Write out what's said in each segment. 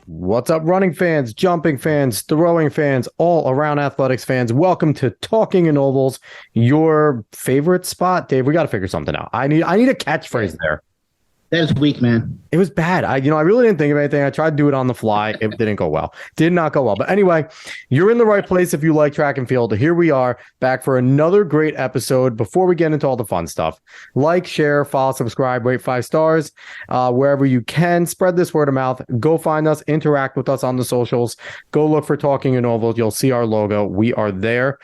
What's up, running fans, jumping fans, throwing fans, all around athletics fans? Welcome to Talking in Ovals, your favorite spot. Dave, we got to figure something out. I need a catchphrase there. That is weak, man. It was bad. I really didn't think of anything. I tried to do it on the fly. It didn't go well. Did not go well. But anyway, you're in the right place if you like track and field. Here we are back for another great episode. Before we get into all the fun stuff, like, share, follow, subscribe, rate 5 stars wherever you can. Spread this word of mouth. Go find us. Interact with us on the socials. Go look for Talking in Ovals. You'll see our logo. We are there.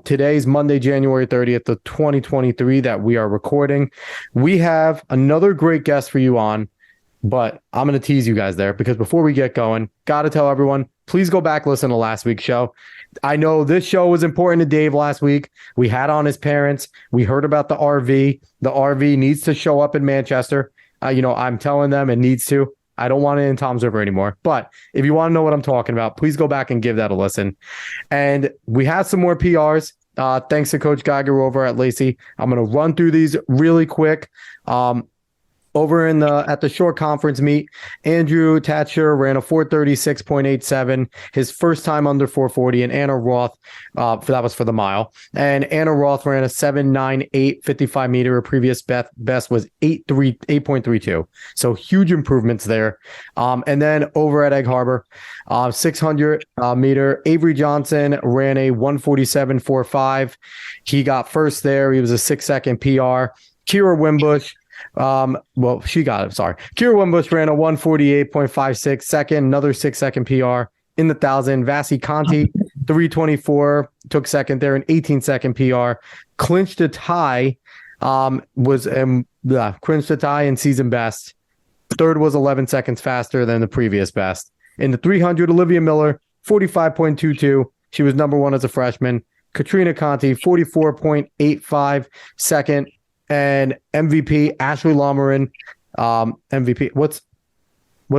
Today's Monday, January 30th, 2023 that we are recording. We have another great guest for you on, but I'm going to tease you guys there because before we get going, got to tell everyone, please go back, listen to last week's show. I know this show was important to Dave last week. We had on his parents. We heard about the RV. The RV needs to show up in Manchester. I'm telling them it needs to. I don't want it in Tom's River anymore. But if you want to know what I'm talking about, please go back and give that a listen. And we have some more PRs. Thanks to Coach Geiger over at Lacey. I'm going to run through these really quick. Over at the short conference meet, Andrew Tatcher ran a 4:36.87, his first time under 4:40, and Anna Roth, that was for the mile. And Anna Roth ran a 7:98 55 meter. Her previous best was 8.32. So huge improvements there. And then over at Egg Harbor, 600 meter, Avery Johnson ran a 1:47.45. He got first there. He was a 6-second PR. Kira Wimbush, Kira Wimbush ran a 1:48.56 second, another 6-second PR in the 1,000. Vasi Conti, 3:24, took second there, an 18-second PR. Clinched a tie, clinched a tie in season best. Third was 11 seconds faster than the previous best. In the 300, Olivia Miller, 45.22. She was number one as a freshman. Katrina Conti, 44.85 second. And MVP, Ashley Lomerin, MVP. What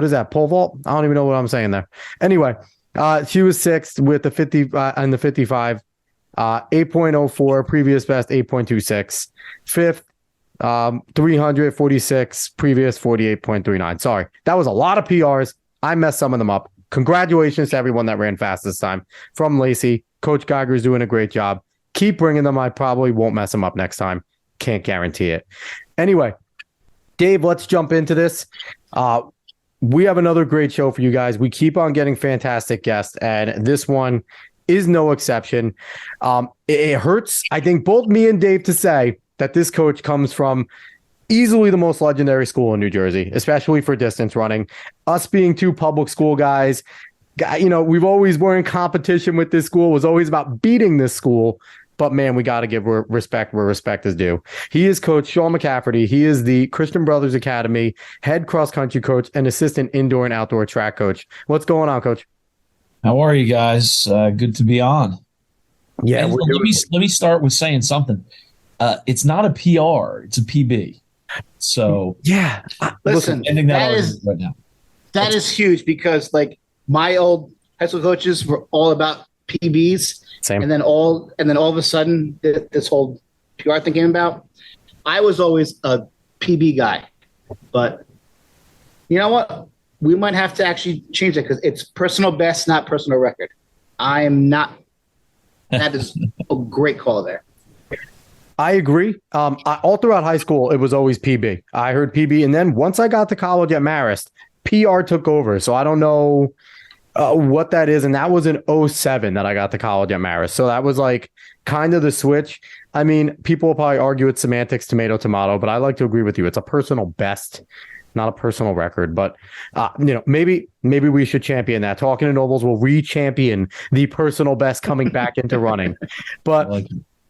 is that? Pole vault? I don't even know what I'm saying there. Anyway, she was sixth with the 50 and the 55, 8.04, previous best 8.26. Fifth, 346, previous 48.39. Sorry, that was a lot of PRs. I messed some of them up. Congratulations to everyone that ran fast this time from Lacey. Coach Geiger's doing a great job. Keep bringing them. I probably won't mess them up next time. Can't guarantee it. Anyway, Dave, let's jump into this. We have another great show for you guys. We keep on getting fantastic guests, and this one is no exception. It hurts, I think, both me and Dave to say that this coach comes from easily the most legendary school in New Jersey, especially for distance running. Us being two public school guys, we've always were in competition with this school. It was always about beating this school. But, man, we got to give respect where respect is due. He is Coach Sean McCafferty. He is the Christian Brothers Academy head cross-country coach and assistant indoor and outdoor track coach. What's going on, Coach? How are you guys? Good to be on. Yeah. Let me start with saying something. It's not a PR. It's a PB. So, yeah. Listen, that is huge because, my old high school coaches were all about PBs. Same. And then all of a sudden, this whole PR thing came about. I was always a PB guy, but you know what? We might have to actually change it because it's personal best, not personal record. I am not. That is a great call there. I agree. All throughout high school, it was always PB. I heard PB, and then once I got to college at Marist, PR took over. So I don't know what that is, and that was in 2007 that I got to college at Marist. So that was kind of the switch. I mean, people will probably argue it's semantics, tomato, but I like to agree with you. It's a personal best, not a personal record. But maybe we should champion that. Talking in Ovals will re-champion the personal best coming back into running. But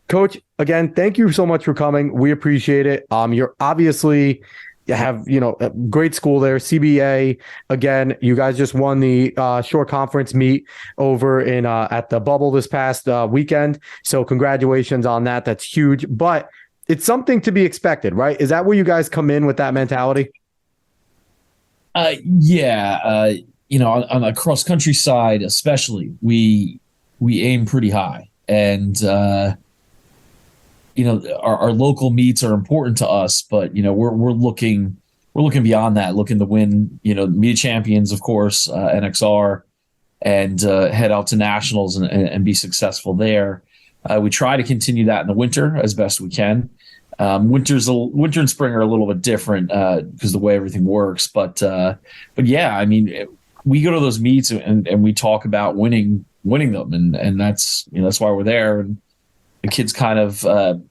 Coach, again, thank you so much for coming. We appreciate it. You're obviously have a great school there, CBA. Again, you guys just won the short conference meet over in at the Bubble this past weekend. So congratulations on that. That's huge. But it's something to be expected, right? Is that where you guys come in with that mentality? Yeah, on the cross country side, especially, we aim pretty high, and our local meets are important to us, but we're looking beyond that, looking to win, meet of champions, of course, NXR, and head out to nationals and be successful there. We try to continue that in the winter as best we can. Winter and spring are a little bit different because the way everything works. But yeah, I mean, we go to those meets and we talk about winning them, and that's why we're there. And the kids kind of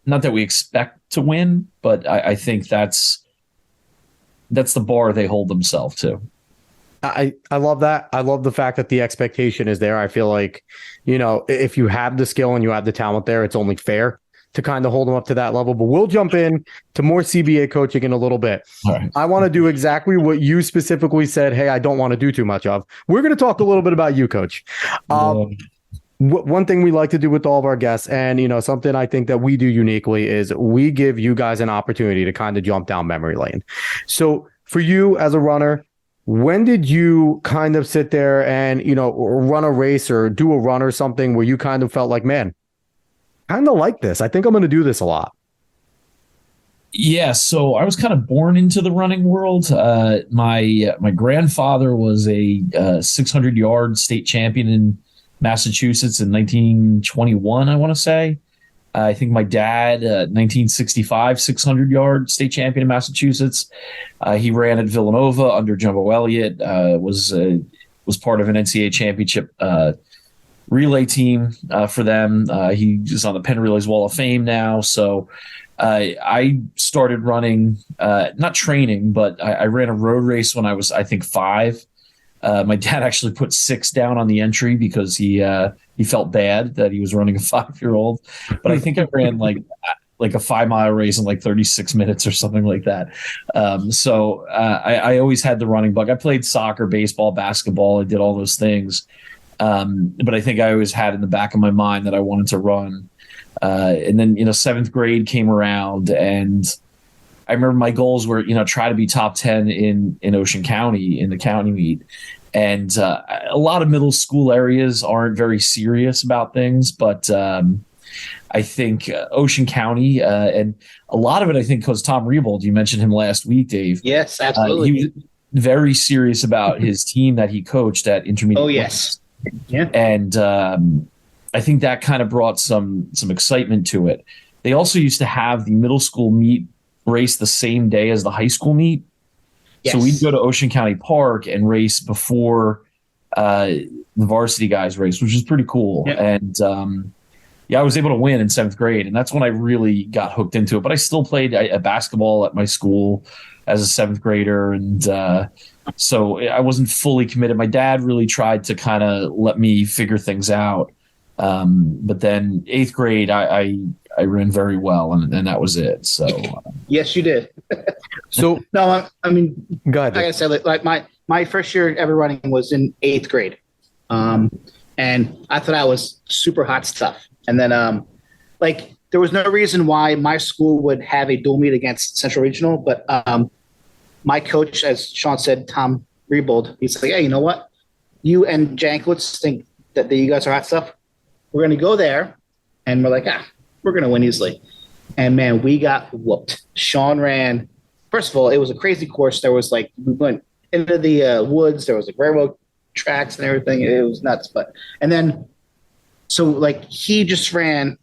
not that we expect to win, but I think that's the bar they hold themselves to. I love that. I love the fact that the expectation is there. I feel like, if you have the skill and you have the talent there, it's only fair to kind of hold them up to that level. But we'll jump in to more CBA coaching in a little bit. All right. I want to do exactly what you specifically said. Hey, I don't want to do too much of. We're going to talk a little bit about you, Coach. One thing we like to do with all of our guests, and something I think that we do uniquely, is we give you guys an opportunity to kind of jump down memory lane. So for you as a runner, when did you kind of sit there and run a race or do a run or something where you kind of felt like, man, kind of like this, I think I'm going to do this a lot? Yeah, so I was kind of born into the running world. My grandfather was a 600-yard state champion in Massachusetts in 1921, I want to say. I think my dad, 1965, 600-yard state champion in Massachusetts. He ran at Villanova under Jumbo Elliott. Was part of an NCAA championship relay team for them. He is on the Penn Relays Wall of Fame now. So I started running, not training, but I ran a road race when I was, I think, 5. My dad actually put 6 down on the entry because he felt bad that he was running a 5-year-old. But I think I ran like a 5-mile race in like 36 minutes or something like that. So I always had the running bug. I played soccer, baseball, basketball. I did all those things. But I think I always had in the back of my mind that I wanted to run. And then, 7th grade came around, and I remember my goals were, try to be top 10 in Ocean County in the county meet. And a lot of middle school areas aren't very serious about things, but I think Ocean County and a lot of it, I think, because Tom Rebold, you mentioned him last week, Dave. Yes, absolutely. He was very serious about his team that he coached at intermediate. Oh, yes. Yeah. And I think that kind of brought some excitement to it. They also used to have the middle school meet race the same day as the high school meet. Yes. So we'd go to Ocean County Park and race before the varsity guys race, which is pretty cool. Yep. And I was able to win in 7th grade, and that's when I really got hooked into it. But I still played basketball at my school as a 7th grader, and so I wasn't fully committed. My dad really tried to kind of let me figure things out. But then 8th grade, I ran very well, and that was it. So yes, you did. So no, I mean, go ahead. Like I said, like my first year ever running was in 8th grade, and I thought I was super hot stuff. And then there was no reason why my school would have a dual meet against Central Regional, but my coach, as Sean said, Tom Rebold, he's like, hey, you know what? You and Janklitz think that you guys are hot stuff. We're going to go there, and we're like, we're going to win easily. And, man, we got whooped. Sean ran. First of all, it was a crazy course. There was, we went into the woods. There was, railroad tracks and everything. It was nuts. And then, so, he just ran,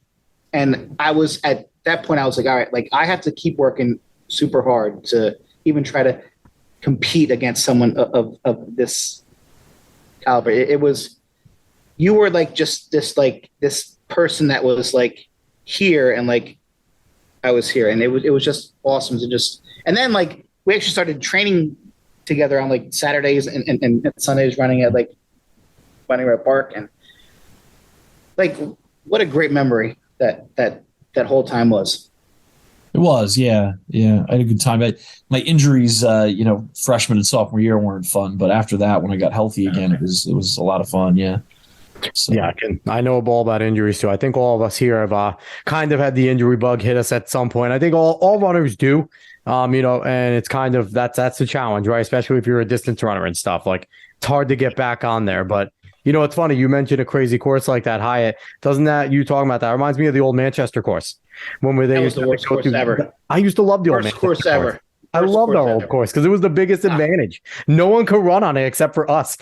and I was, at that point, I was like, all right, I have to keep working super hard to even try to compete against someone of this caliber. It was, you were just this person that was here, and I was here, and it was just awesome to just. And then we actually started training together on Saturdays and Sundays, running at Park, and what a great memory that whole time was. It was, yeah. I had a good time. My injuries, freshman and sophomore year weren't fun, but after that, when I got healthy again, it was a lot of fun. Yeah. So. Yeah, I know all about injuries too. I think all of us here have kind of had the injury bug hit us at some point. I think all runners do. And it's kind of that's the challenge, right? Especially if you're a distance runner and stuff. Like it's hard to get back on there. But it's funny. You mentioned a crazy course like that, Hyatt. Doesn't that you talking about that reminds me of the old Manchester course when they That was used the to worst go course through. ever. I used to love the old Worst Manchester course ever. I Worst love the course old ever. course because it was the biggest advantage. No one could run on it except for us.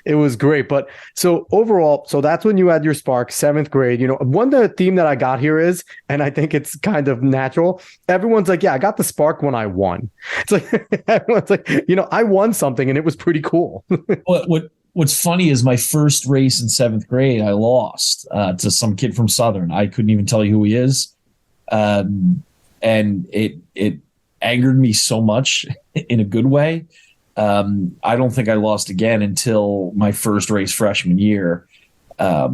It was great. But so overall, so that's when you had your spark, seventh grade. One the theme that I got here is, and I think it's kind of natural. Everyone's like, yeah, I got the spark when I won. It's like everyone's like, I won something and it was pretty cool. What's funny is my first race in seventh grade, I lost to some kid from Southern. I couldn't even tell you who he is. And it angered me so much in a good way. I don't think I lost again until my first race freshman year. Yeah,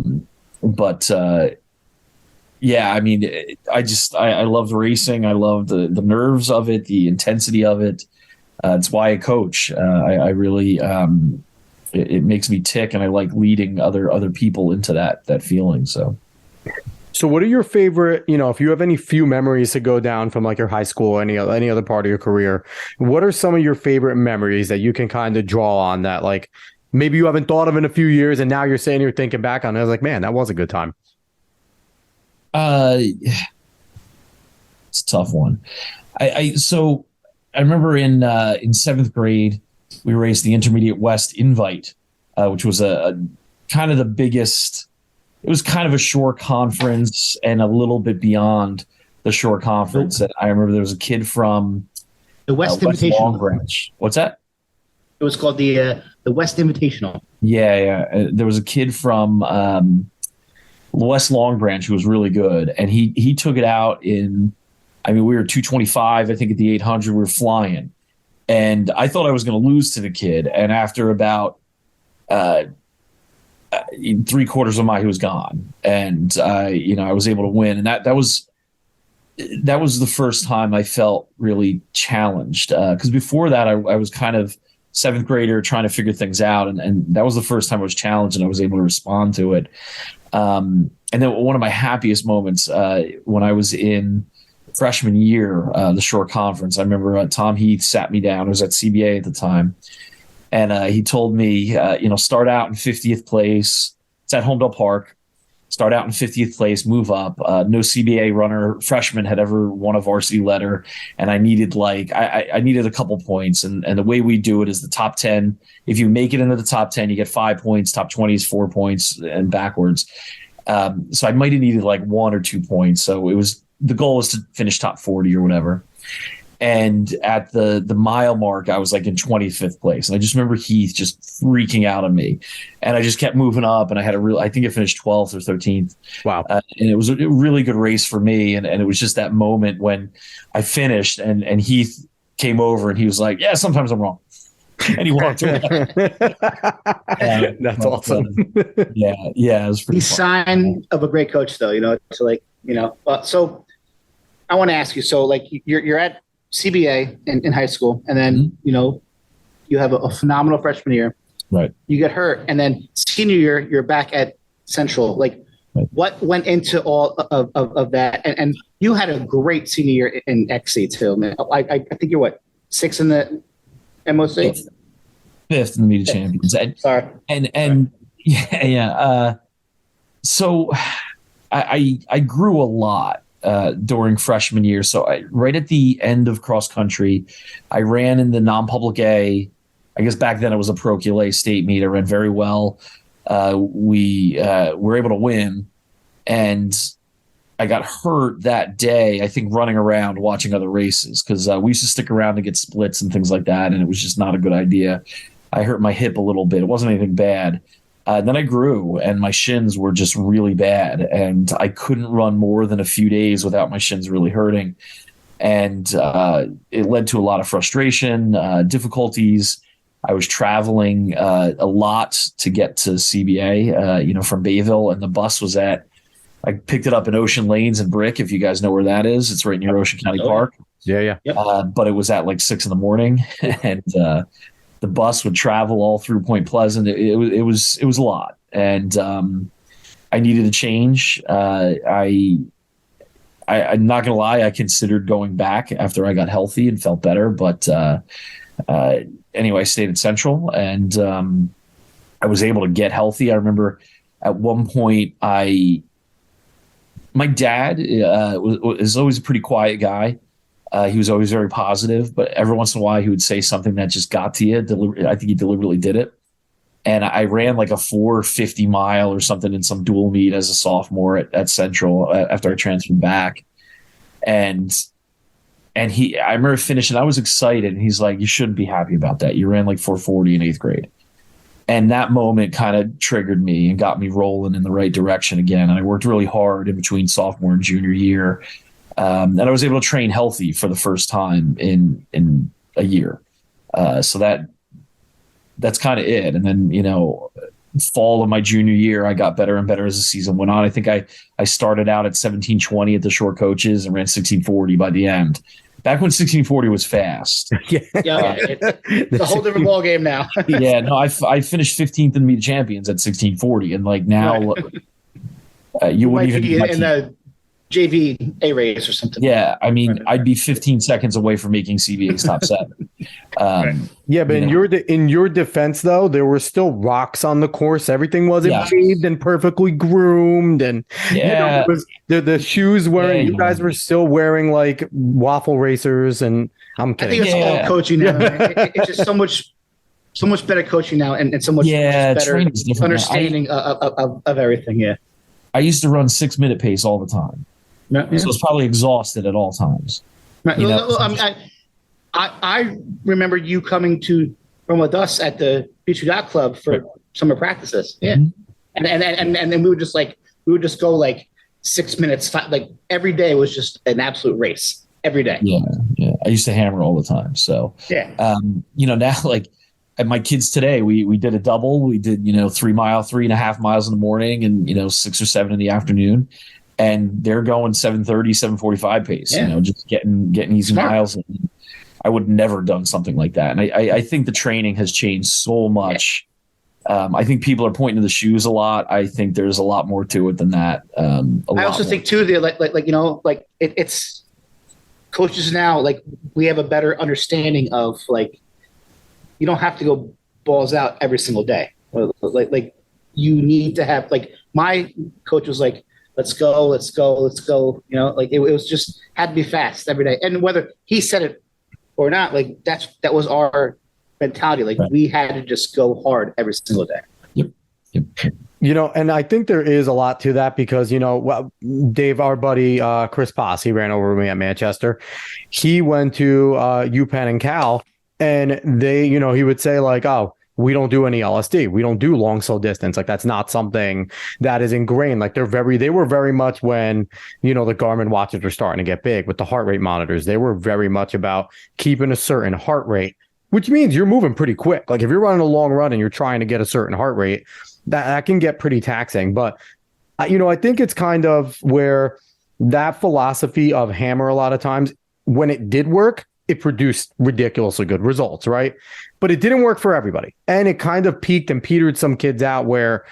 I mean, I love racing. I love the nerves of it, the intensity of it. It's why I coach. I really, it makes me tick, and I like leading other people into that feeling. So what are your favorite, if you have any few memories to go down from like your high school or any other part of your career, what are some of your favorite memories that you can kind of draw on that like maybe you haven't thought of in a few years and now you're saying you're thinking back on it? I was like, man, that was a good time. It's a tough one. So I remember in seventh grade, we raced the Intermediate West Invite, which was a kind of the biggest. It was kind of a shore conference and a little bit beyond the shore conference. And I remember there was a kid from the West West Invitational. Long Branch. What's that? It was called the West Invitational. Yeah. There was a kid from West Long Branch who was really good, and he took it out in. I mean, we were 225. I think at the 800, we were flying, and I thought I was going to lose to the kid. And after about 3/4 of a mile, he was gone, and I was able to win, and that was the first time I felt really challenged. Because before that, I was kind of seventh grader trying to figure things out, and that was the first time I was challenged, and I was able to respond to it. And then one of my happiest moments when I was in freshman year, the short conference. I remember Tom Heath sat me down. I was at CBA at the time. And he told me, start out in 50th place. It's at Homedale Park. Start out in 50th place, move up. No CBA runner, freshman, had ever won a varsity letter. And I needed I needed a couple points. And the way we do it is the top 10. If you make it into the top 10, you get 5 points. Top 20 is 4 points and backwards. So I might have needed like 1 or 2 points. So the goal was to finish top 40 or whatever. And at the mile mark, I was like in 25th place. And I just remember Heath just freaking out on me. And I just kept moving up. And I think I finished 12th or 13th. Wow. And it was a really good race for me. And it was just that moment when I finished and Heath came over and he was like, yeah, sometimes I'm wrong. And he walked away. That's awesome. Yeah. It was pretty The sign of a great coach, though, so I want to ask you, so like you're at CBA in high school, and then you have a phenomenal freshman year. Right. You get hurt, and then senior year you're back at Central. Like, right. What went into all of that? And you had a great senior year in XC too, man. I think you're what, 6th in the MOC? 5th in the Media Champions. Sorry. And yeah. So I grew a lot. During freshman year. So right at the end of cross country, I ran in the non-public A. I guess back then it was a Pro QLA state meet. I ran very well. We were able to win. And I got hurt that day, I think, running around watching other races because we used to stick around to get splits and things like that. And it was just not a good idea. I hurt my hip a little bit. It wasn't anything bad. Then I grew and my shins were just really bad and I couldn't run more than a few days without my shins really hurting. And it led to a lot of frustration, difficulties. I was traveling a lot to get to CBA, from Bayville, and the bus was I picked it up in Ocean Lanes and Brick, if you guys know where that is. It's right near Ocean County Park. Yeah. Yep. But it was at like 6 a.m. and the bus would travel all through Point Pleasant. It was a lot, and I needed a change. I I'm not gonna lie, I considered going back after I got healthy and felt better, but anyway, I stayed at Central, and I was able to get healthy. I remember at one point, my dad was always a pretty quiet guy. He was always very positive, but every once in a while he would say something that just got to you. I think he deliberately did it. And I ran like a 450 mile or something in some dual meet as a sophomore at Central after I transferred back. And I remember finishing, I was excited. And he's like, you shouldn't be happy about that. You ran like 440 in 8th grade. And that moment kind of triggered me and got me rolling in the right direction again. And I worked really hard in between sophomore and junior year. And I was able to train healthy for the first time in a year. So that's kind of it. And then, fall of my junior year, I got better and better as the season went on. I think I started out at 1720 at the short coaches and ran 1640 by the end. Back when 1640 was fast. It's a whole different ball game now. Yeah, no, I finished 15th in the meet of champions at 1640, and like now, you wouldn't even be in the JV A race or something. Yeah, I mean, I'd be 15 seconds away from making CBA's top 7. Yeah, but in your defense, though, there were still rocks on the course. Everything wasn't paved and perfectly groomed, and it was the shoes wearing. You guys were still wearing like waffle racers, and I'm kidding. I think it's all coaching now. It's just so much better coaching now, and so much better understanding of everything. Yeah, I used to run 6-minute pace all the time. So it's probably exhausted at all times. Right. I remember you coming to run with us at the Beach Yacht Club for summer practices. Yeah, and then we would just go like 6 minutes. Like every day was just an absolute race. Every day. Yeah. I used to hammer all the time. So now like at my kids today, we did a double. We did 3.5 miles in the morning and 6 or 7 in the afternoon. And they're going 7:30, 7:45 pace, just getting easy miles. And I would never done something like that. And I think the training has changed so much. I think people are pointing to the shoes a lot. I think there's a lot more to it than that. I also think too, it's coaches now, like we have a better understanding of like, you don't have to go balls out every single day. Like you need to have, like my coach was like, let's go. It was just had to be fast every day. And whether he said it or not, like that was our mentality. Like we had to just go hard every single day. Yep. And I think there is a lot to that because, Dave, our buddy, Chris Poss, he ran over me at Manchester. He went to UPenn and Cal, and they, he would say like, oh, we don't do any LSD. We don't do long slow distance. Like that's not something that is ingrained. Like they were very much when, the Garmin watches were starting to get big with the heart rate monitors. They were very much about keeping a certain heart rate, which means you're moving pretty quick. Like if you're running a long run and you're trying to get a certain heart rate, that can get pretty taxing. But, I think it's kind of where that philosophy of hammer a lot of times when it did work, it produced ridiculously good results, right? But it didn't work for everybody. And it kind of peaked and petered some kids out where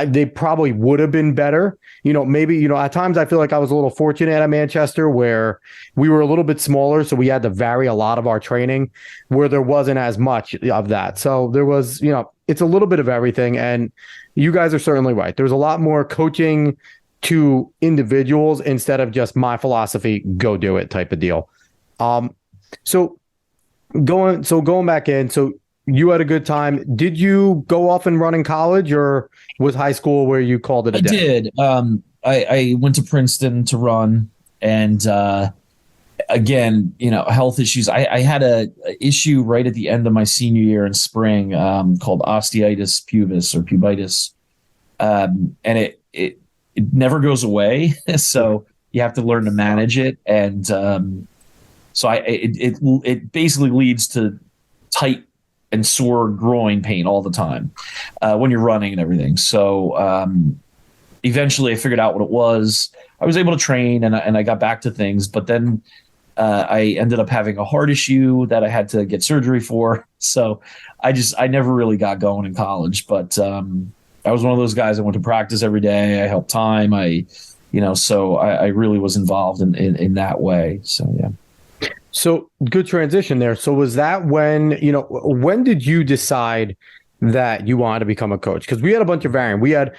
they probably would have been better. Maybe, at times I feel like I was a little fortunate at Manchester where we were a little bit smaller. So we had to vary a lot of our training where there wasn't as much of that. So there was, it's a little bit of everything. And you guys are certainly right. There's a lot more coaching to individuals instead of just my philosophy, go do it type of deal. So going back in, so you had a good time. Did you go off and run in college or was high school where you called it a day? I did. I went to Princeton to run and, again, health issues. I had a issue right at the end of my senior year in spring, called osteitis pubis or pubitis. And it never goes away. So you have to learn to manage it. And, so it basically leads to tight and sore groin pain all the time when you're running and everything. So eventually I figured out what it was. I was able to train and I got back to things, but then I ended up having a heart issue that I had to get surgery for. So I never really got going in college, but I was one of those guys that went to practice every day. I helped time. I So I really was involved in that way. So, yeah. So good transition there. So was that when did you decide that you wanted to become a coach? Because we had a bunch of variant. We had,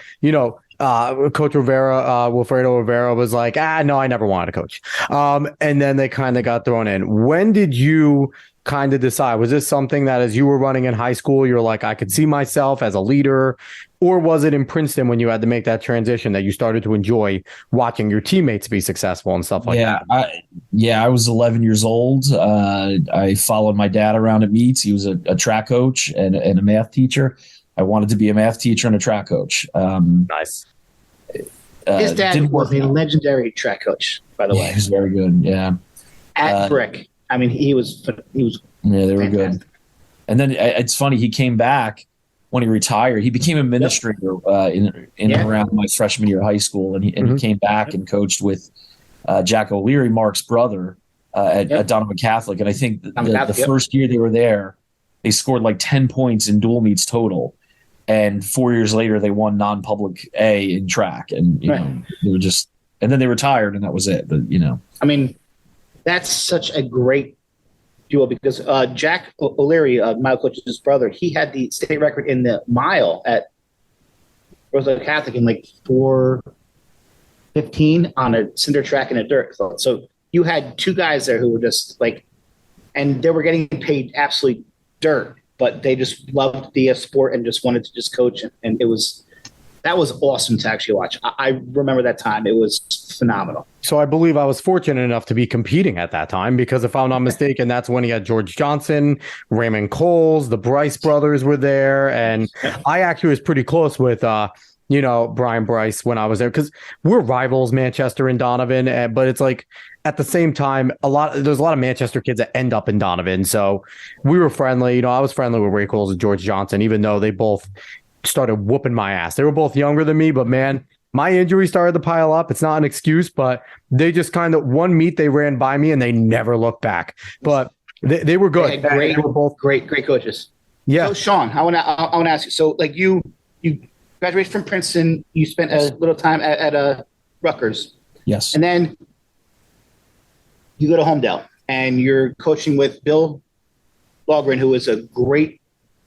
Coach Rivera, Wilfredo Rivera was like, no, I never wanted to coach. And then they kind of got thrown in. When did you kind of decide? Was this something that as you were running in high school, you're like, I could see myself as a leader? Or was it in Princeton when you had to make that transition that you started to enjoy watching your teammates be successful and stuff like that? I was 11 years old. I followed my dad around at meets. He was a track coach and a math teacher. I wanted to be a math teacher and a track coach. Nice. His dad was a legendary track coach, by the way. He was very good. Yeah. At Brick. I mean, he was. Yeah, they were good. And then it's funny. He came back when he retired. He became administrator in around my freshman year of high school, and he came back and coached with Jack O'Leary, Mark's brother, at Donovan Catholic. And I think the first year they were there, they scored like 10 points in dual meets total. And 4 years later, they won non-public A in track, and they were just. And then they retired, and that was it. But I mean, that's such a great duo because Jack O'Leary, mile coach's brother, he had the state record in the mile at Roosevelt Catholic in like 4:15 on a cinder track and a dirt. So you had two guys there who were just like, and they were getting paid absolutely dirt, but they just loved the sport and just wanted to just coach. And that was awesome to actually watch. I remember that time. It was phenomenal. So I believe I was fortunate enough to be competing at that time because if I'm not mistaken, that's when he had George Johnson, Raymond Coles, the Bryce brothers were there. And I actually was pretty close with, Brian Bryce when I was there because we're rivals, Manchester and Donovan. But it's like at the same time, there's a lot of Manchester kids that end up in Donovan. So we were friendly. I was friendly with Ray Coles and George Johnson, even though they both started whooping my ass. They were both younger than me, but man, my injury started to pile up. It's not an excuse, but they just kind of one meet they ran by me and they never looked back. But they were good. They were both great coaches. Yeah. So Sean, I want to ask you. So like you graduated from Princeton. You spent a little time at Rutgers. Yes. And then you go to Homedale and you're coaching with Bill Logren, who is a great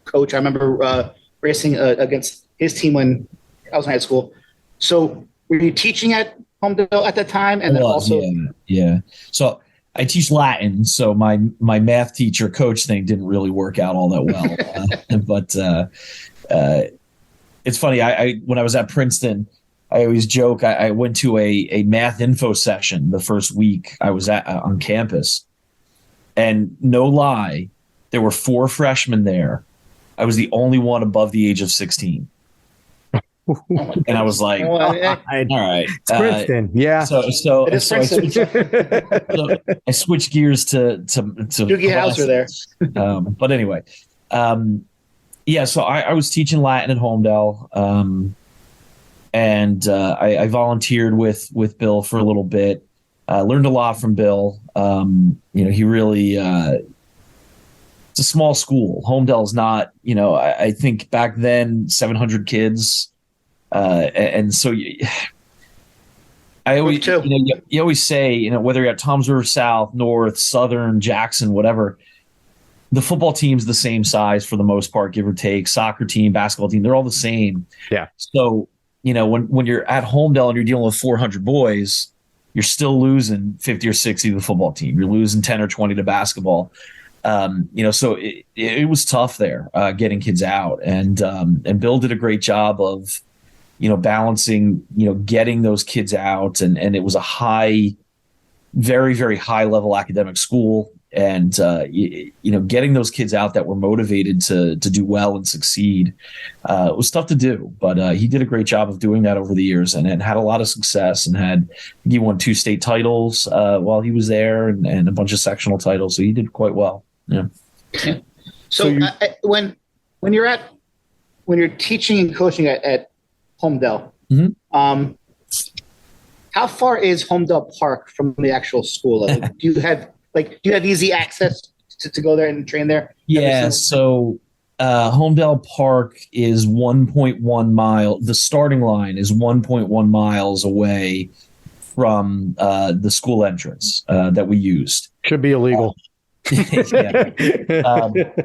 coach. I remember racing against his team when I was in high school. So were you teaching at Homedale at that time? And then also, yeah. So I teach Latin, so my math teacher coach thing didn't really work out all that well. But it's funny. I when I was at Princeton, I always joke. I went to a math info session the first week I was on campus, and no lie, there were 4 freshmen there. I was the only one above the age of 16. And I was like, all right. It's Princeton. Yeah. So I switched gears to Doogie Howser there. But anyway, so I was teaching Latin at Homedale. And I volunteered with Bill for a little bit. Learned a lot from Bill. He really it's a small school. Homedale is not, I think back then 700 kids, and so I always, you always say, whether you're at Toms River South, North, Southern, Jackson, whatever, the football team's the same size for the most part, give or take. Soccer team, basketball team, they're all the same. Yeah. So when you're at Homedale and you're dealing with 400 boys, you're still losing 50 or 60 to the football team. You're losing 10 or 20 to basketball. So it was tough there, getting kids out, and Bill did a great job of, balancing, getting those kids out, and it was a very, very high level academic school, and getting those kids out that were motivated to do well and succeed. It was tough to do, but he did a great job of doing that over the years, and had a lot of success, and he won 2 state titles while he was there, and a bunch of sectional titles. So he did quite well. Yeah. So when you're teaching and coaching at Homedale, how far is Homedale Park from the actual school? Do you have easy access to go there and train there? Yeah. So Homedale Park is 1.1 mile. The starting line is 1.1 miles away from the school entrance that we used. Should be illegal.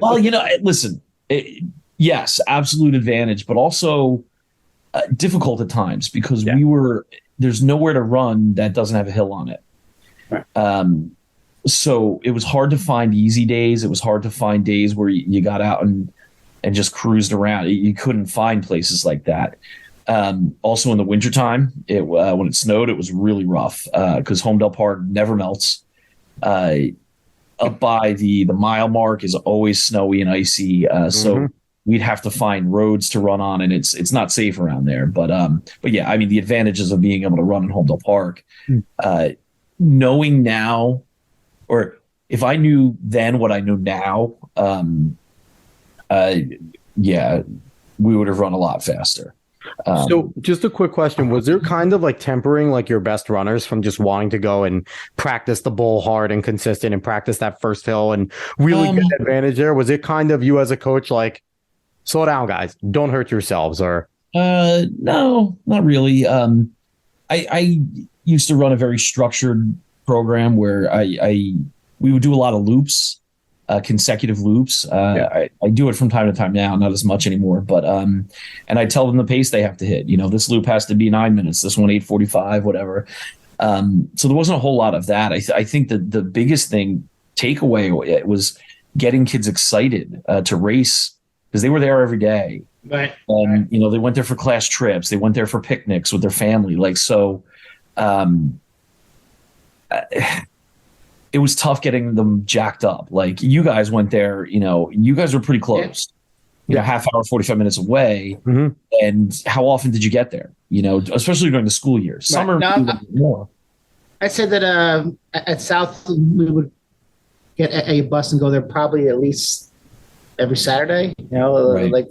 Well, listen, yes, absolute advantage, but also difficult at times because there's nowhere to run that doesn't have a hill on it. Right. So it was hard to find easy days. It was hard to find days where you got out and just cruised around. You couldn't find places like that. Also in the wintertime, when it snowed, it was really rough because Homedale Park never melts. Up by the mile mark is always snowy and icy. So we'd have to find roads to run on, and it's not safe around there. But yeah, I mean, the advantages of being able to run in Homedale Park, knowing now, or if I knew then what I know now, yeah, we would have run a lot faster. So just a quick question. Was there kind of like tempering like your best runners from just wanting to go and practice the bowl hard and consistent and practice that first hill and really get advantage there? Was it kind of you as a coach like, slow down, guys, don't hurt yourselves? Or no, not really. I used to run a very structured program where we would do a lot of loops. Consecutive loops. I do it from time to time now, not as much anymore, but and I tell them the pace they have to hit. This loop has to be 9 minutes, this one 8:45, whatever. So there wasn't a whole lot of that. I think that the biggest takeaway was getting kids excited to race because they were there every day. Right. And they went there for class trips, they went there for picnics with their family. It was tough getting them jacked up. Like you guys went there, you guys were pretty close, half hour, 45 minutes away. Mm-hmm. And how often did you get there? Especially during the school year, summer, more. I said that at South, we would get a bus and go there probably at least every Saturday, Right. like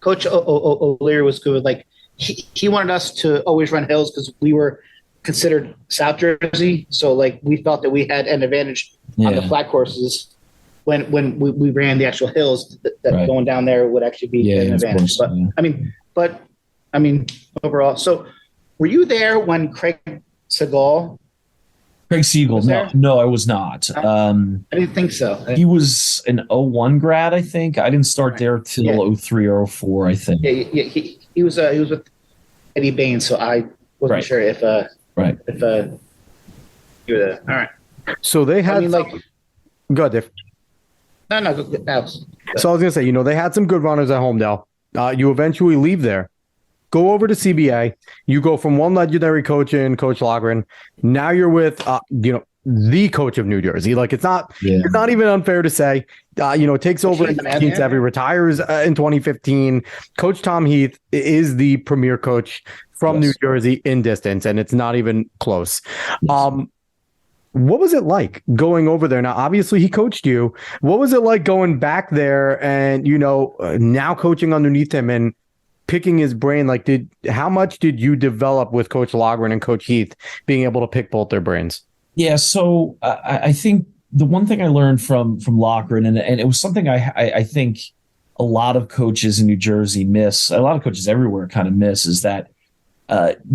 Coach O'Leary was good with like, he wanted us to always run hills because we were considered South Jersey, so like we felt that we had an advantage on the flat courses when we ran the actual hills. That Right. Going down there would actually be an advantage. But I mean, overall. So, were you there when Craig Siegel? No, I was not. I didn't think so. He was an 01 grad, I think. I didn't start there till 03 or 04, I think. Yeah. He was with Eddie Bain, so I wasn't sure if you were there. All right. So they had go ahead, Dave. No, go, Alex. So I was gonna say, they had some good runners at Homedale. You eventually leave there, go over to CBA. You go from one legendary coach in Coach Logren. Now you're with the coach of New Jersey. Like it's not even unfair to say. Takes over in 1970, retires in 2015. Coach Tom Heath is the premier coach from New Jersey in distance, and it's not even close. Yes. What was it like going over there? Now, obviously, he coached you. What was it like going back there and, now coaching underneath him and picking his brain? Like, how much did you develop with Coach Logren and Coach Heath being able to pick both their brains? Yeah, so I think the one thing I learned from Logren, and it was something I think a lot of coaches in New Jersey miss, a lot of coaches everywhere kind of miss, is that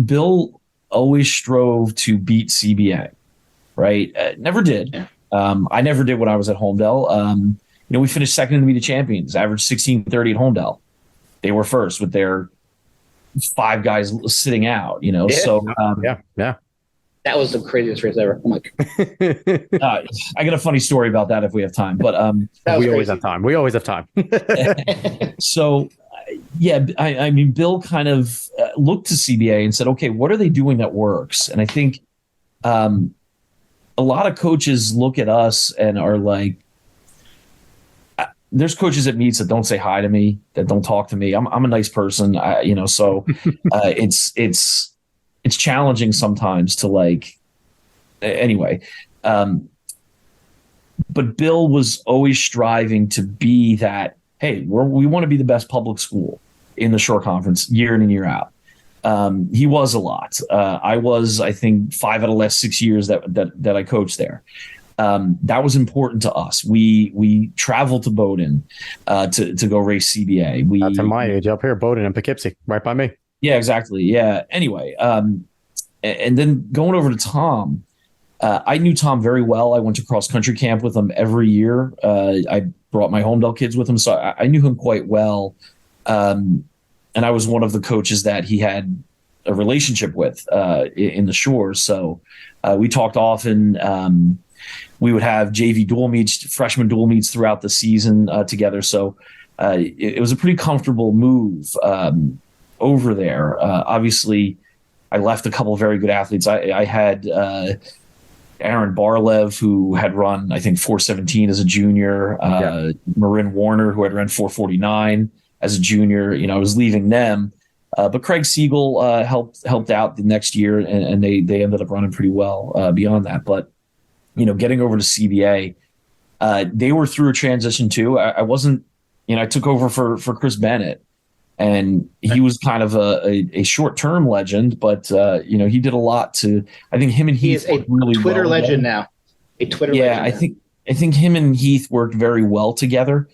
Bill always strove to beat CBA, right? Never did. I never did when I was at Homedale. We finished second in the meet of champions, averaged 16:30 at Homedale. They were first with their 5 guys sitting out, So that was the craziest race ever. Oh my God. I got a funny story about that if we have time, but we always have time. We always have time. So, I mean, Bill kind of looked to CBA and said, okay, what are they doing that works? And I think a lot of coaches look at us and are like, there's coaches at meets that don't say hi to me, that don't talk to me. I'm a nice person, so it's challenging sometimes to anyway. But Bill was always striving to be that, hey, we want to be the best public school in the short conference year in and year out. He was a lot. I was, I think, 5 out of the last 6 years that I coached there. That was important to us. We traveled to Bowdoin to go race CBA. That's at my age up here, Bowdoin and Poughkeepsie, right by me. Yeah, exactly. Yeah. Anyway, and then going over to Tom, I knew Tom very well. I went to cross country camp with him every year. I brought my Homedale kids with him, so I knew him quite well. And I was one of the coaches that he had a relationship with in the Shores. So we talked often. We would have JV dual meets, freshman dual meets throughout the season together. So it was a pretty comfortable move over there. Obviously, I left a couple of very good athletes. I had Aaron Barlev, who had run, I think, 4:17 as a junior. Marin Warner, who had run 4:49 as a junior. I was leaving them. But Craig Siegel helped out the next year, and they ended up running pretty well beyond that. But, getting over to CBA, they were through a transition too. I wasn't, I took over for Chris Bennett, and he was kind of a short-term legend, but, he did a lot to, I think him and Heath is a really Twitter well legend together. now. A Twitter legend. I think him and Heath worked very well together.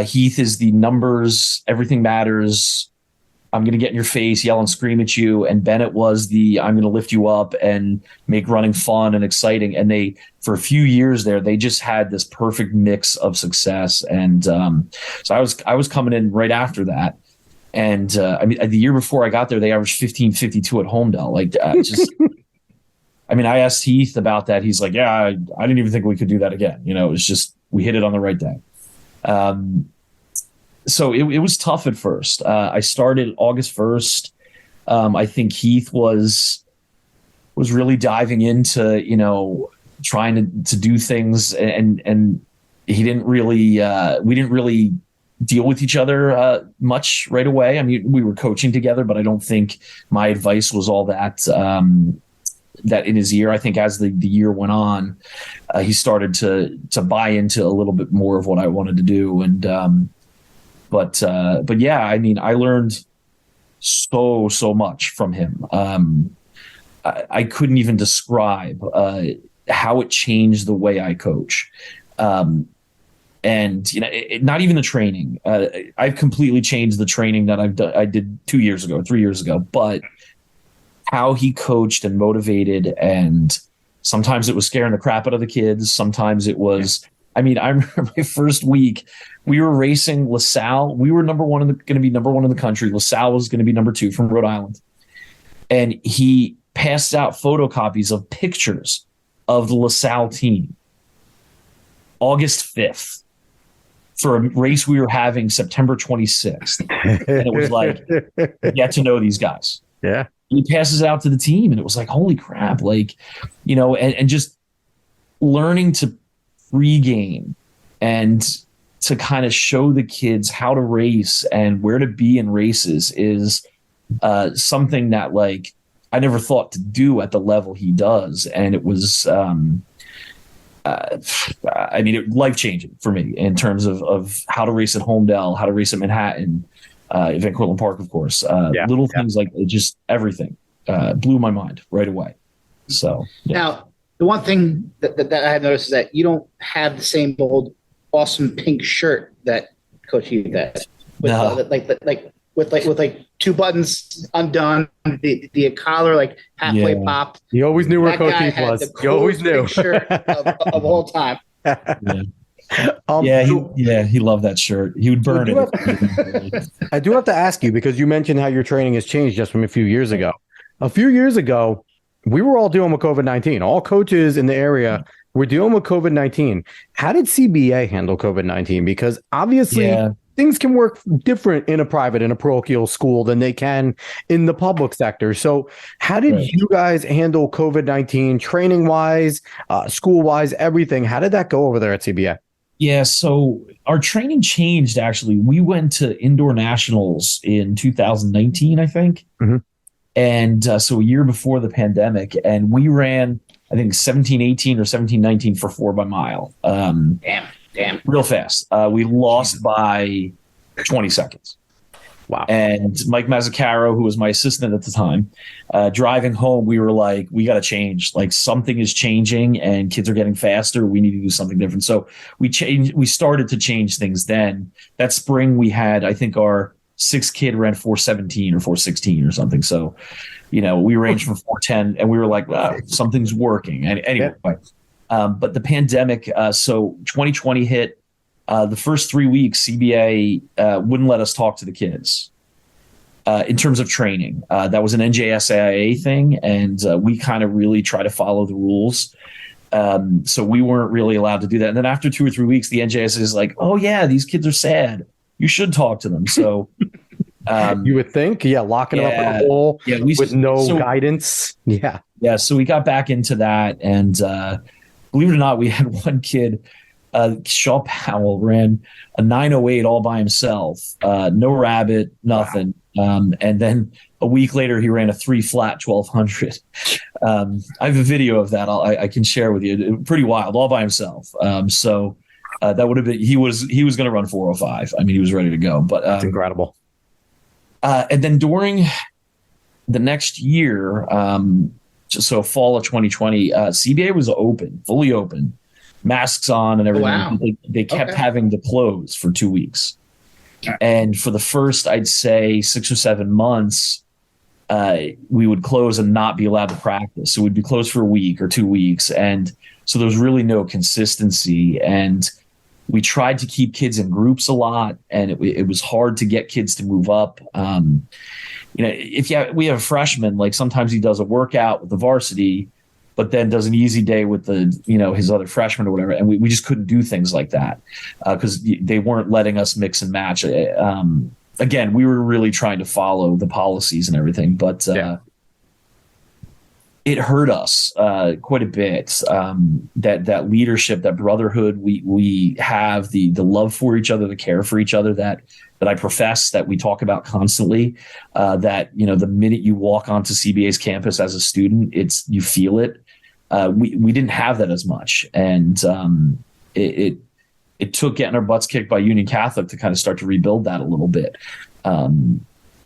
Heath is the numbers, everything matters. I'm going to get in your face, yell and scream at you. And Bennett was I'm going to lift you up and make running fun and exciting. And for a few years there, they just had this perfect mix of success. And so I was coming in right after that. And the year before I got there, they averaged 15.52 at Homedale. I asked Heath about that. He's like, yeah, I didn't even think we could do that again. It was just, we hit it on the right day. So it was tough at first. I started August 1st. I think Heath was really diving into, trying to do things, and he didn't really, we didn't really deal with each other much right away. We were coaching together, but I don't think my advice was all that in his ear. I think as the year went on, he started to buy into a little bit more of what I wanted to do. And, But yeah, I learned so much from him. I couldn't even describe how it changed the way I coach. And not even the training. I've completely changed the training that I did 3 years ago. But how he coached and motivated, and sometimes it was scaring the crap out of the kids. Sometimes it was. I remember my first week, we were racing LaSalle. We were going to be number one in the country. LaSalle was going to be number 2 from Rhode Island. And he passed out photocopies of pictures of the LaSalle team August 5th for a race we were having September 26th. And it was like, get to know these guys. Yeah. He passes it out to the team, and it was like, holy crap. And just learning to pregame and to kind of show the kids how to race and where to be in races is something that I never thought to do at the level he does. And it was, life-changing for me in terms of how to race at Homedale, how to race at Manhattan, Van Cortlandt Park, of course. Little things like just everything blew my mind right away. So Now, the one thing that I have noticed is that you don't have the same old awesome pink shirt that Coach Heath has. With 2 buttons undone, the collar halfway popped. You always knew where That Coach guy Heath had was. the You always coolest knew. pink shirt of all time. He loved that shirt. He would burn it. I do have to ask you, because you mentioned how your training has changed just from a few years ago. A few years ago, we were all dealing with COVID-19. All coaches in the area were dealing with COVID-19. How did CBA handle COVID-19? Because obviously things can work different in a parochial school than they can in the public sector. So how did you guys handle COVID-19 training-wise, school-wise, everything? How did that go over there at CBA? Yeah, so our training changed, actually. We went to indoor nationals in 2019, I think. Mm-hmm. And so a year before the pandemic, and we ran, I think, 17:18 or 17:19 for 4 by mile. Damn. Real fast. We lost by 20 seconds. Wow. And Mike Mazzacaro, who was my assistant at the time, driving home, we were like, we got to change. Something is changing and kids are getting faster. We need to do something different. So we started to change things then. That spring we had, I think our 6th kid ran 4:17 or 4:16 or something. So, we ranged from 410, and we were like, something's working. And anyway, but the pandemic, so 2020 hit. The first 3 weeks, CBA wouldn't let us talk to the kids in terms of training. That was an NJSAA thing, and we kind of really try to follow the rules. So we weren't really allowed to do that. And then after 2 or 3 weeks, the NJSAA is like, oh, yeah, these kids are sad. You should talk to them. So you would think, locking them up in a hole with no guidance. Yeah. Yeah. So we got back into that. And believe it or not, we had one kid, Shaw Powell, ran a 908 all by himself. No rabbit, nothing. Wow. And then a week later, he ran a 3 flat 1200. I have a video of that I can share with you. Pretty wild, all by himself. So that would have been, he was going to run 405. I mean, he was ready to go. But that's incredible. And then during the next year, so fall of 2020, CBA was open, fully open, masks on and everything. Wow. They kept having to close for 2 weeks. And for the first, I'd say 6 or 7 months, we would close and not be allowed to practice. So we'd be closed for a week or 2 weeks. And so there was really no consistency. And we tried to keep kids in groups a lot, and it was hard to get kids to move up. We have a freshman, like sometimes he does a workout with the varsity, but then does an easy day with his other freshmen or whatever. And we just couldn't do things like that because they weren't letting us mix and match. Again, we were really trying to follow the policies and everything, but it hurt us quite a bit. That leadership, that brotherhood, we have the love for each other, the care for each other that I profess, that we talk about constantly. That the minute you walk onto CBA's campus as a student, you feel it. We didn't have that as much, and it took getting our butts kicked by Union Catholic to kind of start to rebuild that a little bit.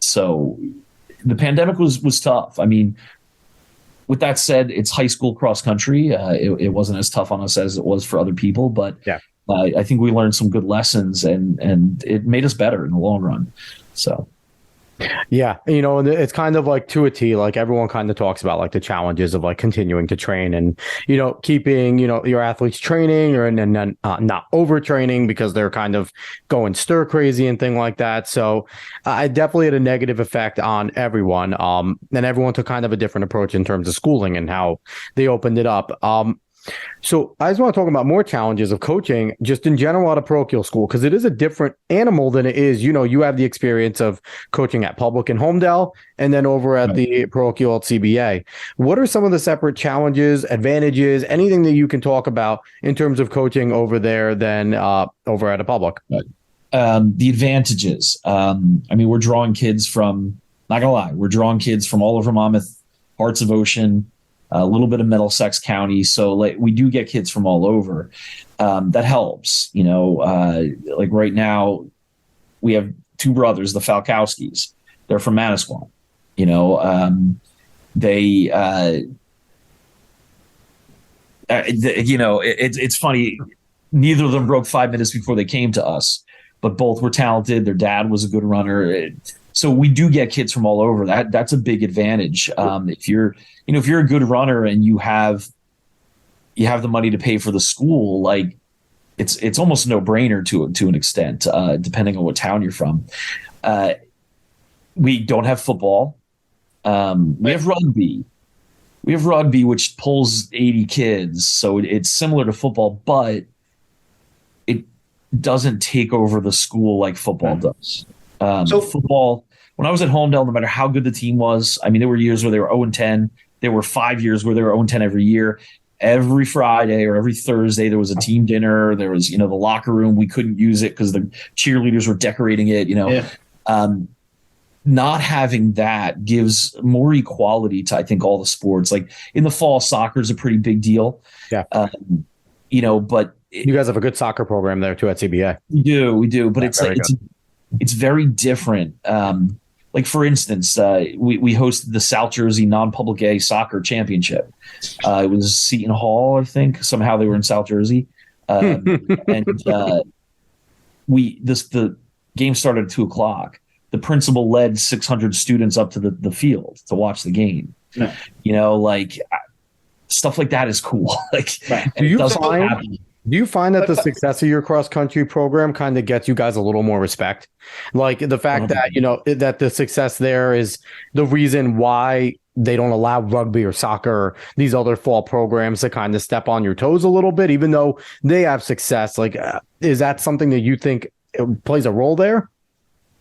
So the pandemic was tough. I mean, with that said, it's high school cross country. It wasn't as tough on us as it was for other people, but I think we learned some good lessons, and it made us better in the long run. So. Yeah. It's kind of like to a T, like everyone kind of talks about like the challenges of like continuing to train and, keeping, your athletes training and then not overtraining because they're kind of going stir crazy and thing like that. So I definitely had a negative effect on everyone. And everyone took kind of a different approach in terms of schooling and how they opened it up. So I just want to talk about more challenges of coaching just in general at a parochial school, because it is a different animal than it is. You have the experience of coaching at public in Homedale and then over at the parochial at CBA. What are some of the separate challenges, advantages, anything that you can talk about in terms of coaching over there than over at a public? The advantages. We're drawing kids from, not gonna lie, we're drawing kids from all over Monmouth, parts of Ocean, a little bit of Middlesex County. So we do get kids from all over. That helps, like right now we have 2 brothers, the Falkowskis. They're from Manasquan. It's funny. Neither of them broke 5 minutes before they came to us, but both were talented. Their dad was a good runner. So we do get kids from all over. That's a big advantage. If you're a good runner and you have the money to pay for the school, like it's almost no brainer to an extent, depending on what town you're from. We don't have football. We have rugby. We have rugby, which pulls 80 kids. So it's similar to football, but it doesn't take over the school like football does. So football, when I was at Homedale, no matter how good the team was, there were years where they were 0-10. There were 5 years where they were 0-10 every year. Every Friday or every Thursday, there was a team dinner. There was, the locker room. We couldn't use it because the cheerleaders were decorating it, Not having that gives more equality to, I think, all the sports. Like in the fall, soccer is a pretty big deal. Yeah. But you guys have a good soccer program there too at CBA. We do. But it's very different. Like for instance, we hosted the South Jersey non-public A soccer championship. It was Seton Hall, I think. Somehow they were in South Jersey, and the game started at 2:00. the principal led 600 students up to the field to watch the game. No. You know, like stuff like that is cool. Like, Right. and it doesn't happen. Do you find that the success of your cross country program kind of gets you guys a little more respect? Like the fact that, you know, that the success there is the reason why they don't allow rugby or soccer or these other fall programs to kind of step on your toes a little bit, even though they have success. Like, is that something that you think plays a role there?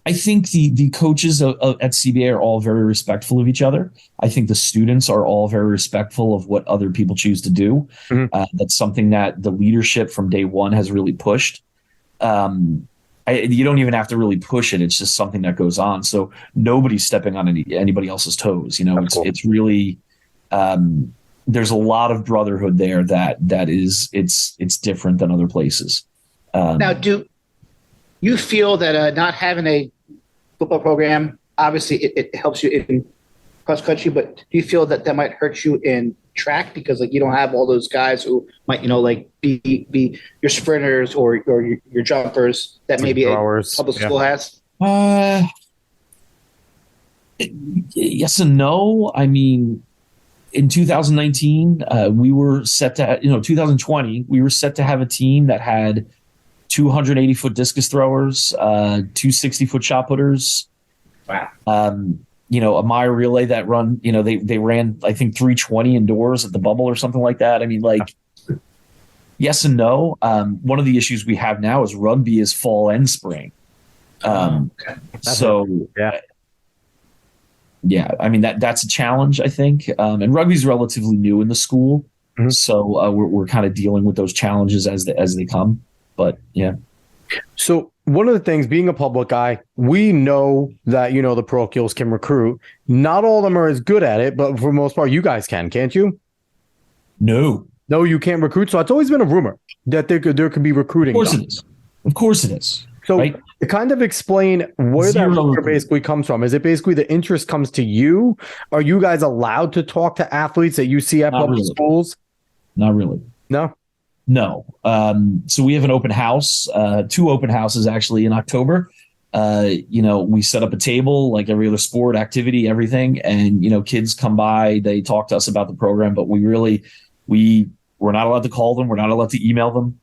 I think the coaches at CBA are all very respectful of each other. I think the students are all very respectful of what other people choose to do. Mm-hmm. That's something that the leadership from day one has really pushed. You don't even have to really push it. It's just something that goes on. So nobody's stepping on anybody else's toes. You know, it's really there's a lot of brotherhood there that is it's different than other places. Now, do you feel that not having a football program, obviously it helps you in cross country, but do you feel that might hurt you in track because like you don't have all those guys who might, you know, like be your sprinters or your jumpers that maybe a public school has? Yes and no. I mean, in 2019, we were set to, 2020, we were set to have a team that had 280-foot discus throwers, 260-foot shot putters. Wow. A mile relay that run, they ran, I think, 320 indoors at the bubble or something like that. I mean, like, yes and no. One of the issues we have now is rugby is fall and spring. Okay. Yeah, I mean, that's a challenge, I think. And rugby's relatively new in the school. Mm-hmm. So we're kind of dealing with those challenges as they come. But yeah. So one of the things, being a public guy, we know that, the parochials can recruit. Not all of them are as good at it, but for the most part, you guys can, can't you? No, you can't recruit. So it's always been a rumor that there could be recruiting. Of course it is. So right? To kind of explain where that rumor basically comes from, is it basically the interest comes to you? Are you guys allowed to talk to athletes that you see at public schools? Not really. No. So we have an open house, 2 open houses actually in October. We set up a table like every other sport, activity, everything. And, kids come by, they talk to us about the program, but we're not allowed to call them. We're not allowed to email them.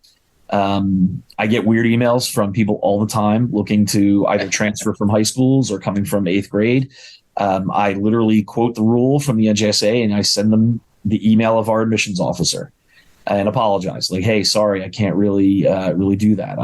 I get weird emails from people all the time looking to either transfer from high schools or coming from 8th grade. I literally quote the rule from the NJSA and I send them the email of our admissions officer and apologize. Like, hey, sorry, I can't really do that.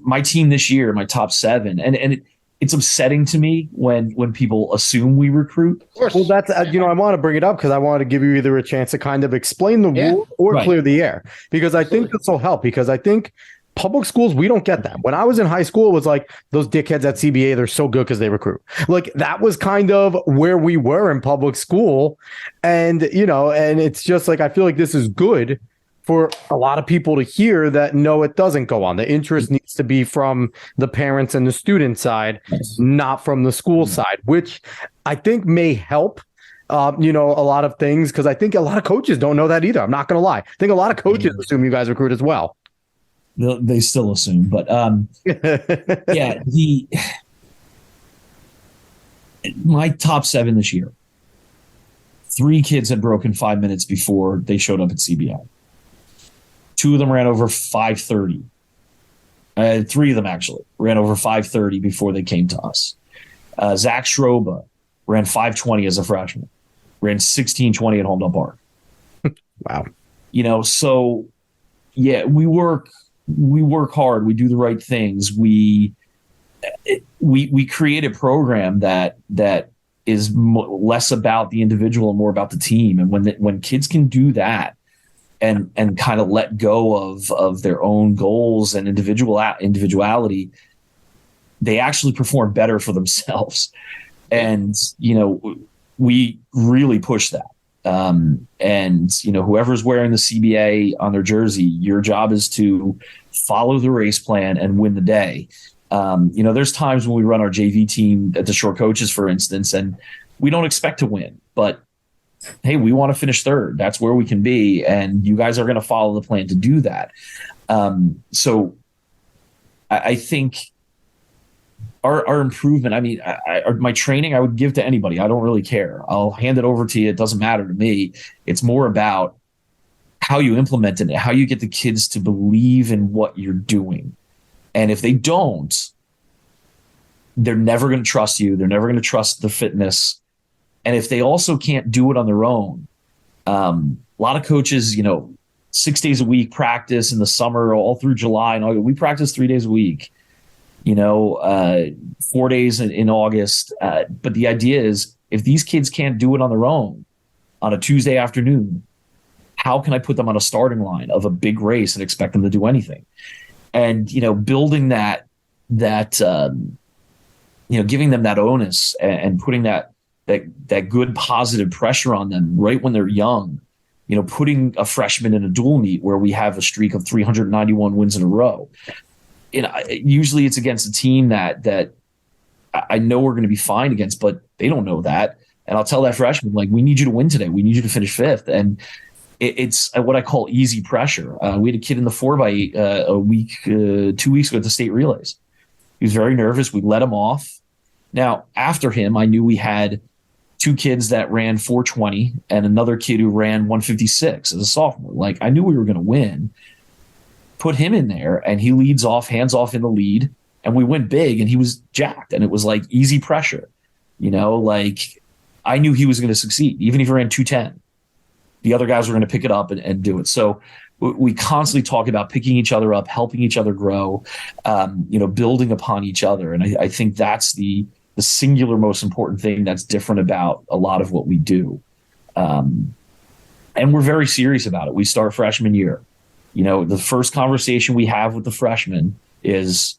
My team this year, my top 7, and it's upsetting to me when people assume we recruit. Well, that's, I want to bring it up because I want to give you either a chance to kind of explain the rule or clear the air, because I think this will help, because I think public schools, we don't get that. When I was in high school, it was like those dickheads at CBA, they're so good because they recruit. Like that was kind of where we were in public school. And, and it's just like, I feel like this is good for a lot of people to hear that, no, it doesn't go on. The interest needs to be from the parents and the student side, not from the school side, which I think may help, a lot of things, because I think a lot of coaches don't know that either. I'm not going to lie. I think a lot of coaches assume you guys recruit as well. They still assume, but my top 7 this year, 3 kids had broken 5 minutes before they showed up at CBI. 2 of them ran over 5:30. 3 of them actually ran over 5:30 before they came to us. Zach Schroba ran 5:20 as a freshman, ran 16:20 at Homedale Park. Wow. So yeah, we work hard. We do the right things. We create a program that is less about the individual and more about the team. And when kids can do that and kind of let go of their own goals and individuality, they actually perform better for themselves. And we really push that. Whoever's wearing the CBA on their jersey, your job is to follow the race plan and win the day. There's times when we run our JV team at the short coaches, for instance, and we don't expect to win, but hey, we want to finish 3rd. That's where we can be. And you guys are going to follow the plan to do that. So I think our improvement. I mean, my training I would give to anybody. I don't really care. I'll hand it over to you. It doesn't matter to me. It's more about how you implement it, how you get the kids to believe in what you're doing. And if they don't, they're never going to trust you. They're never going to trust the fitness. And if they also can't do it on their own, a lot of coaches, 6 days a week practice in the summer, all through July and August. We practice 3 days a week, 4 days in August. But the idea is, if these kids can't do it on their own on a Tuesday afternoon, how can I put them on a starting line of a big race and expect them to do anything? And, building that, giving them that onus and putting that good positive pressure on them right when they're young, putting a freshman in a dual meet where we have a streak of 391 wins in a row. Usually it's against a team that I know we're going to be fine against, but they don't know that. And I'll tell that freshman, like, we need you to win today. We need you to finish fifth. And it's what I call easy pressure. We had a kid in the 4x8 2 weeks ago at the state relays. He was very nervous. We let him off. Now, after him, I knew we had two kids that ran 420 and another kid who ran 156 as a sophomore. Like, I knew we were going to win. Put him in there, and he leads off, hands off in the lead, and we went big, and he was jacked, and it was like easy pressure. I knew he was going to succeed, even if he ran 210. The other guys were going to pick it up and do it. So we constantly talk about picking each other up, helping each other grow, building upon each other. And I think that's the singular most important thing that's different about a lot of what we do. And we're very serious about it. We start freshman year. The first conversation we have with the freshmen is,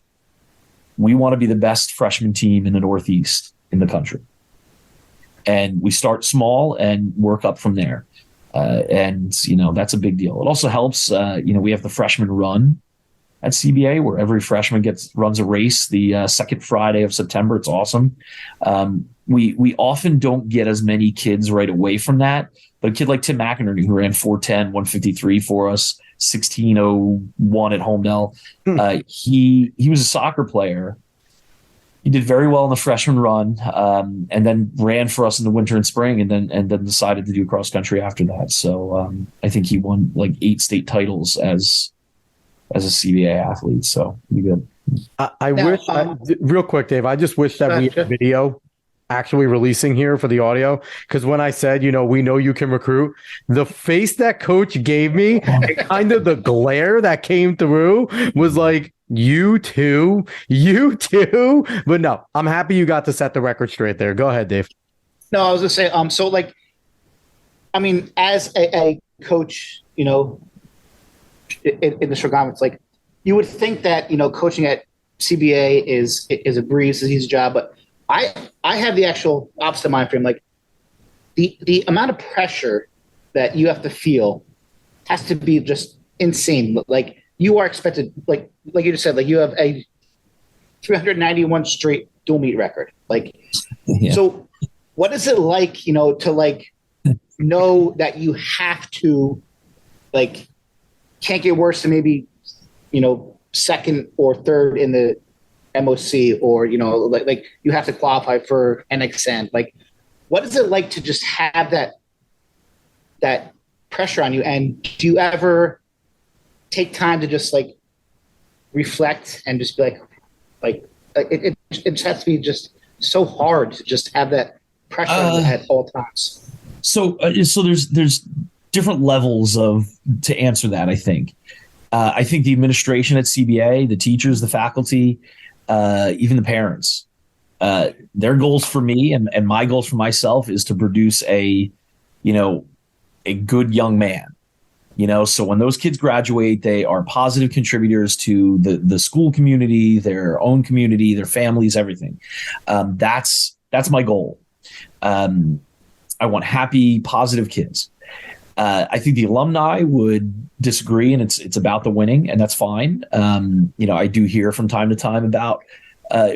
we want to be the best freshman team in the Northeast in the country. And we start small and work up from there. That's a big deal. It also helps, we have the freshman run at CBA where every freshman runs a race the second Friday of September. It's awesome. We often don't get as many kids right away from that, but a kid like Tim McInerney, who ran 410, 153 for us, 1601 at Homedale, he was a soccer player. He did very well in the freshman run, and then ran for us in the winter and spring, and then decided to do cross country after that. So I think he won like 8 state titles as a CBA athlete. So pretty good. Real quick, Dave, I just wish that we had video actually releasing here for the audio, because when I said, we know you can recruit, the face that coach gave me, and kind of the glare that came through was like, you too. But no, I'm happy you got to set the record straight there. Go ahead, Dave. No, I was gonna say, as a coach, in the Chicago, it's like, you would think that, coaching at CBA is a breeze, it's an easy job, but I have the actual opposite mind frame. Like, the amount of pressure that you have to feel has to be just insane. Like, you are expected, like you just said, like, you have a 391 straight dual meet record. Like, So what is it like, to know that you have to, can't get worse than maybe, second or third in the MOC, or, like you have to qualify for NXN. Like, what is it like to just have that pressure on you? And do you ever take time to just reflect and just be it just has to be just so hard to just have that pressure at all times? So there's different levels to answer that. I think the administration at CBA, the teachers, the faculty, even the parents, their goals for me and my goals for myself is to produce a good young man. So when those kids graduate, they are positive contributors to the school community, their own community, their families, everything. That's my goal. I want happy, positive kids. I think the alumni would disagree, and it's about the winning, and that's fine. I do hear from time to time about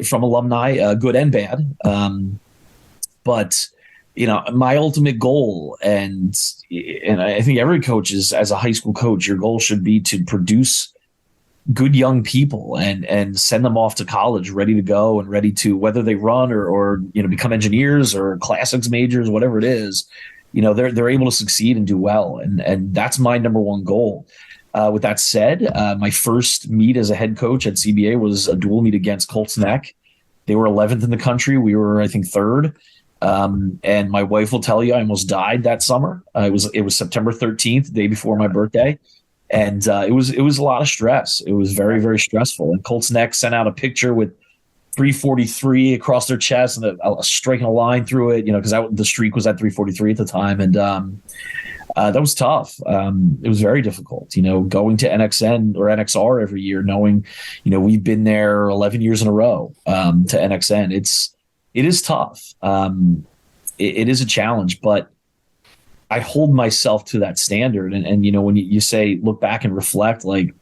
from alumni, good and bad. But my ultimate goal, and I think every coach is, as a high school coach, your goal should be to produce good young people and send them off to college ready to go and ready to, whether they run or become engineers or classics majors, whatever it is, they're able to succeed and do well. And that's my number one goal. With that said, my first meet as a head coach at CBA was a dual meet against Colts Neck. They were 11th in the country. We were, I think, 3rd. And my wife will tell you, I almost died that summer. It was September 13th, the day before my birthday. And it was a lot of stress. It was very, very stressful. And Colts Neck sent out a picture with 343 across their chest and striking a line through it, because the streak was at 343 at the time. And that was tough. It was very difficult, going to NXN or NXR every year, knowing, we've been there 11 years in a row to NXN. It is tough. It is a challenge, but I hold myself to that standard. And when you say, look back and reflect, like,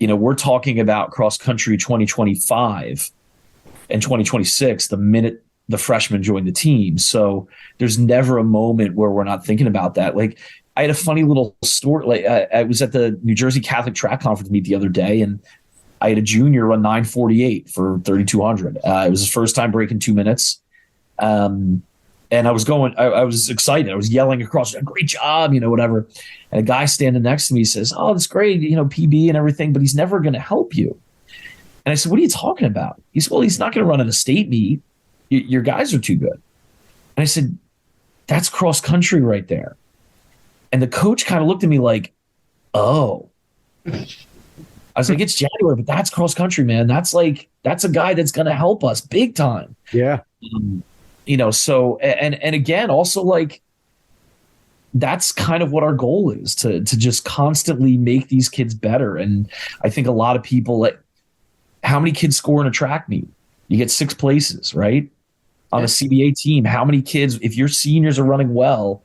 we're talking about cross country 2025 and 2026, the minute the freshmen join the team. So there's never a moment where we're not thinking about that. Like, I had a funny little story. Like, I was at the New Jersey Catholic Track Conference meet the other day, and I had a junior run 9:48 for 3,200. It was his first time breaking 2 minutes. And I was excited. I was yelling across, great job, whatever. And a guy standing next to me says, oh, that's great, PB and everything, but he's never going to help you. And I said, what are you talking about? He said, well, he's not going to run in a state meet. Your guys are too good. And I said, that's cross country right there. And the coach kind of looked at me like, oh. I was like, it's January, but that's cross country, man. That's a guy that's going to help us big time. Yeah. So, and again, also, like, that's kind of what our goal is, to just constantly make these kids better. And I think a lot of people, like, how many kids score in a track meet? You get 6 places, right? On a CBA team, how many kids, if your seniors are running well,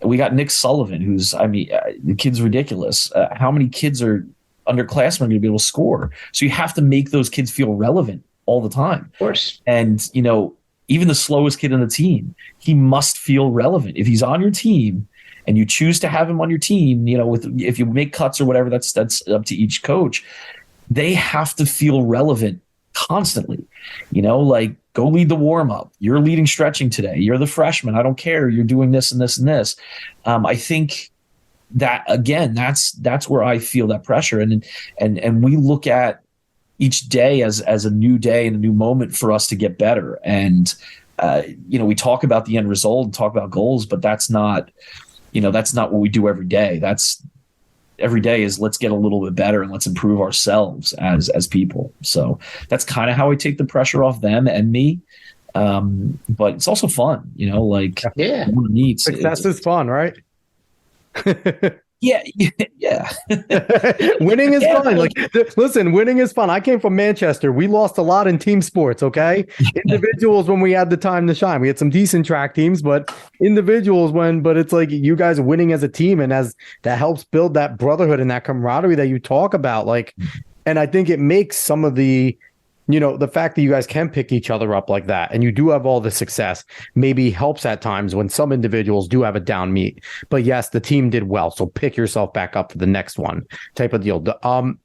we got Nick Sullivan, the kid's ridiculous. How many kids are underclassmen going to be able to score? So you have to make those kids feel relevant all the time. Of course. And, even the slowest kid on the team, he must feel relevant. If he's on your team and you choose to have him on your team, if you make cuts or whatever, that's up to each coach. They have to feel relevant constantly. Like, go lead the warm up. You're leading stretching today. You're the freshman. I don't care. You're doing this and this and this. I think that, again, that's where I feel that pressure. And we look at each day as a new day and a new moment for us to get better. And, we talk about the end result and talk about goals, but that's not what we do every day. Every day is, let's get a little bit better and let's improve ourselves as people. So that's kind of how I take the pressure off them and me. But it's also fun, Success is fun, right? Yeah. Winning is fun. Listen, winning is fun. I came from Manchester. We lost a lot in team sports, okay? Individuals, when we had the time to shine. We had some decent track teams, but individuals but it's like you guys winning as a team, and as that helps build that brotherhood and that camaraderie that you talk about. And I think it makes some of the the fact that you guys can pick each other up like that, and you do have all the success, maybe helps at times when some individuals do have a down meet. But yes, the team did well, so pick yourself back up for the next one, type of deal.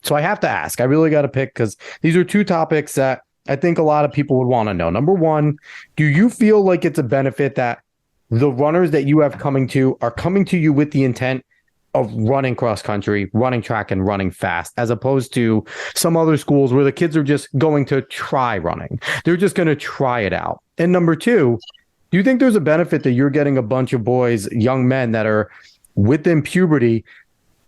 So I have to ask, I really got to pick, because these are 2 topics that I think a lot of people would want to know. Number one, do you feel like it's a benefit that the runners that you have coming to are coming to you with the intent of running cross country, running track, and running fast, as opposed to some other schools where the kids are just going to try running? They're just going to try it out. And number 2, do you think there's a benefit that you're getting a bunch of boys, young men that are within puberty,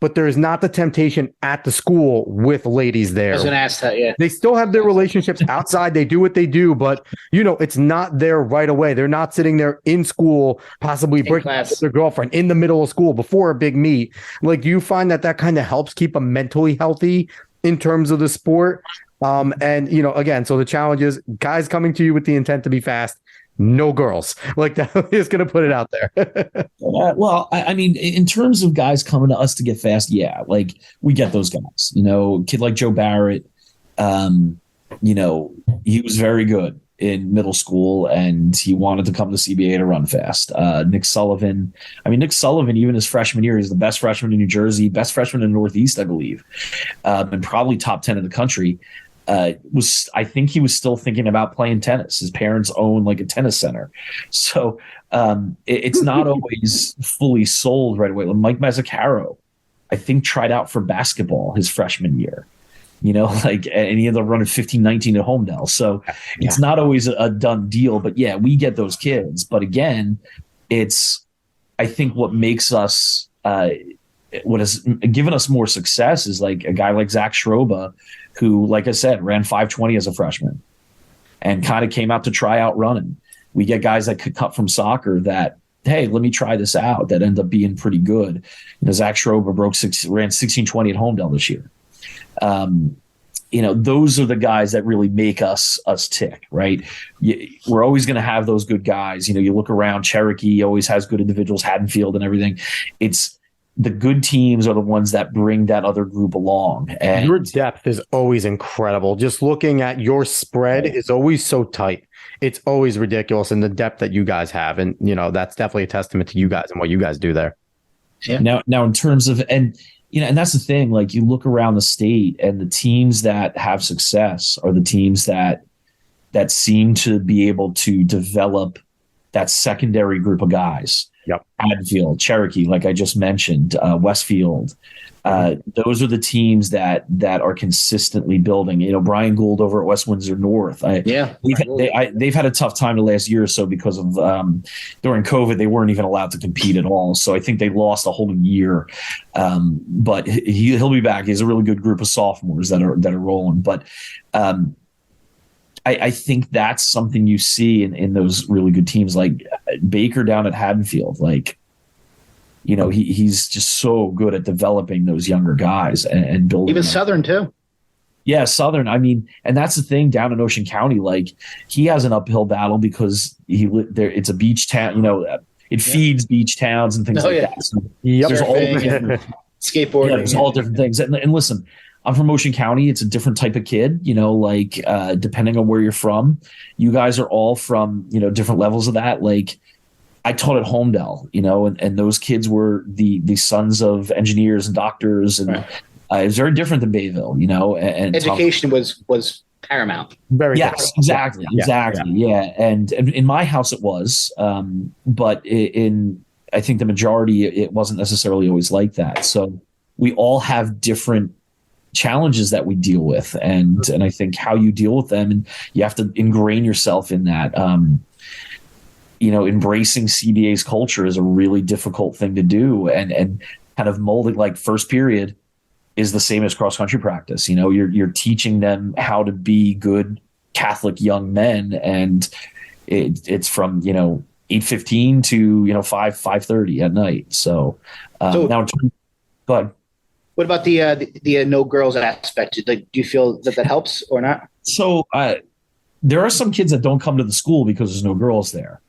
but there is not the temptation at the school with ladies there? I was going to ask that, yeah. They still have their relationships outside. They do what they do, but, it's not there right away. They're not sitting there in school, possibly breaking up with their girlfriend in the middle of school before a big meet. Like, do you find that kind of helps keep them mentally healthy in terms of the sport? And, again, so the challenge is guys coming to you with the intent to be fast, no girls. Like that. Just going to put it out there. Well, I mean, in terms of guys coming to us to get fast, yeah, like we get those guys. A kid like Joe Barrett, he was very good. in middle school, and he wanted to come to CBA to run fast. Nick Sullivan, even his freshman year, he's the best freshman in New Jersey, best freshman in the Northeast, I believe, and probably top 10 in the country. I think he was still thinking about playing tennis. His parents own like a tennis center. So it's not always fully sold right away. Mike Mazzucaro, I think, tried out for basketball his freshman year, and he ended up running 15-19 at Homedale. So it's not always a done deal, but yeah, we get those kids. But again, I think what makes us, what has given us more success is like a guy like Zach Schroba, who, like I said, ran 5:20 as a freshman and kind of came out to try out running. We get guys that could cut from soccer that, hey, let me try this out, that end up being pretty good. Zach Schroba ran 16:20 at Homedale this year. Those are the guys that really make us tick, right? We're always going to have those good guys. You look around, Cherokee always has good individuals, Haddonfield and everything. It's the good teams are the ones that bring that other group along. And your depth is always incredible. Just looking at your spread is always so tight. It's always ridiculous in the depth that you guys have. And, that's definitely a testament to you guys and what you guys do there. Yeah. Now in terms of, and that's the thing, like you look around the state and the teams that have success are the teams that seem to be able to develop that secondary group of guys. Yep. Haddonfield, Cherokee, like I just mentioned, Westfield. Those are the teams that are consistently building. Brian Gould over at West Windsor North. They've had a tough time the last year or so because of during COVID they weren't even allowed to compete at all. So I think they lost a whole year. But he'll be back. He has a really good group of sophomores that are rolling. But I think that's something you see in those really good teams, like Baker down at Haddonfield. Like, he's just so good at developing those younger guys and building. Even them. Southern too. Yeah, Southern. I mean, and that's the thing down in Ocean County. Like, he has an uphill battle because it's a beach town. It feeds beach towns and things that. So there's all skateboarding. Yeah, there's all different things. And listen, I'm from Ocean County. It's a different type of kid, depending on where you're from. You guys are all from, different levels of that. Like, I taught at Homedale, and those kids were the sons of engineers and doctors. And it was very different than Bayville, and education was paramount. Very yes, exactly. Yeah. And in my house it was, but I think the majority, it wasn't necessarily always like that. So we all have different challenges that we deal with, and I think how you deal with them, and you have to ingrain yourself in that. Embracing CBA's culture is a really difficult thing to do, and kind of molding, like first period is the same as cross country practice. You're teaching them how to be good Catholic young men, and it's from 8:15 to 5:30 at night. So now go ahead. What about the no girls aspect? Like, do you feel that helps or not? So there are some kids that don't come to the school because there's no girls there.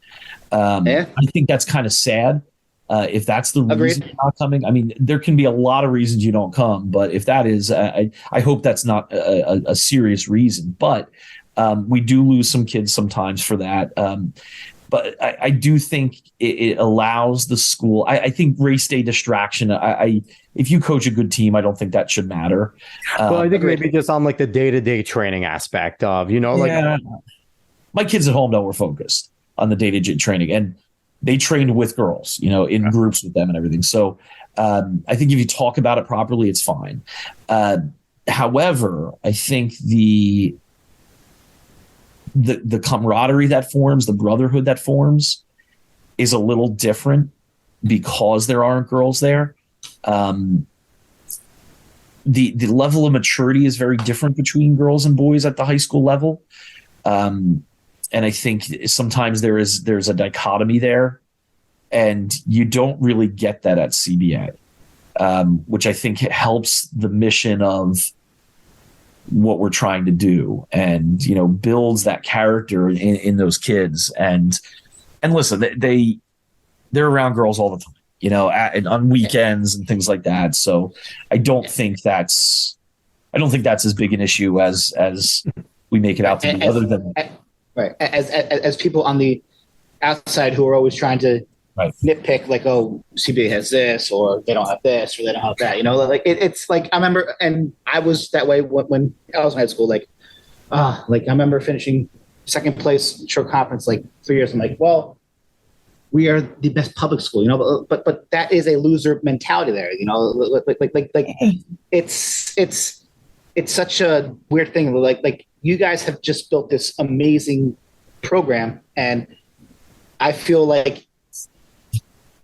I think that's kind of sad. If that's the reason you're not coming, I mean, there can be a lot of reasons you don't come, but if that is, I hope that's not a serious reason. But we do lose some kids sometimes for that. But I do think it allows the school. I think race day distraction. If you coach a good team, I don't think that should matter. Well, I think maybe just on like the day-to-day training aspect of, my kids at home were focused on the day-to-day training, and they trained with girls, in groups with them and everything. So I think if you talk about it properly, it's fine. However, I think the camaraderie that forms, the brotherhood that forms, is a little different because there aren't girls there. The level of maturity is very different between girls and boys at the high school level. And I think sometimes there's a dichotomy there, and you don't really get that at CBA, which I think helps the mission of what we're trying to do, and builds that character in those kids. And listen, they're around girls all the time, and on weekends and things like that. So I don't think that's as big an issue as we make it out to be. Other than Right. As people on the outside who are always trying to nitpick, like, oh, CBA has this, or they don't have this, or they don't have that. Like it's like I remember, and I was that way when I was in high school. Like I remember finishing second place short conference like 3 years. I'm like, well, we are the best public school, but that is a loser mentality there. Like it's such a weird thing. Like you guys have just built this amazing program, and I feel like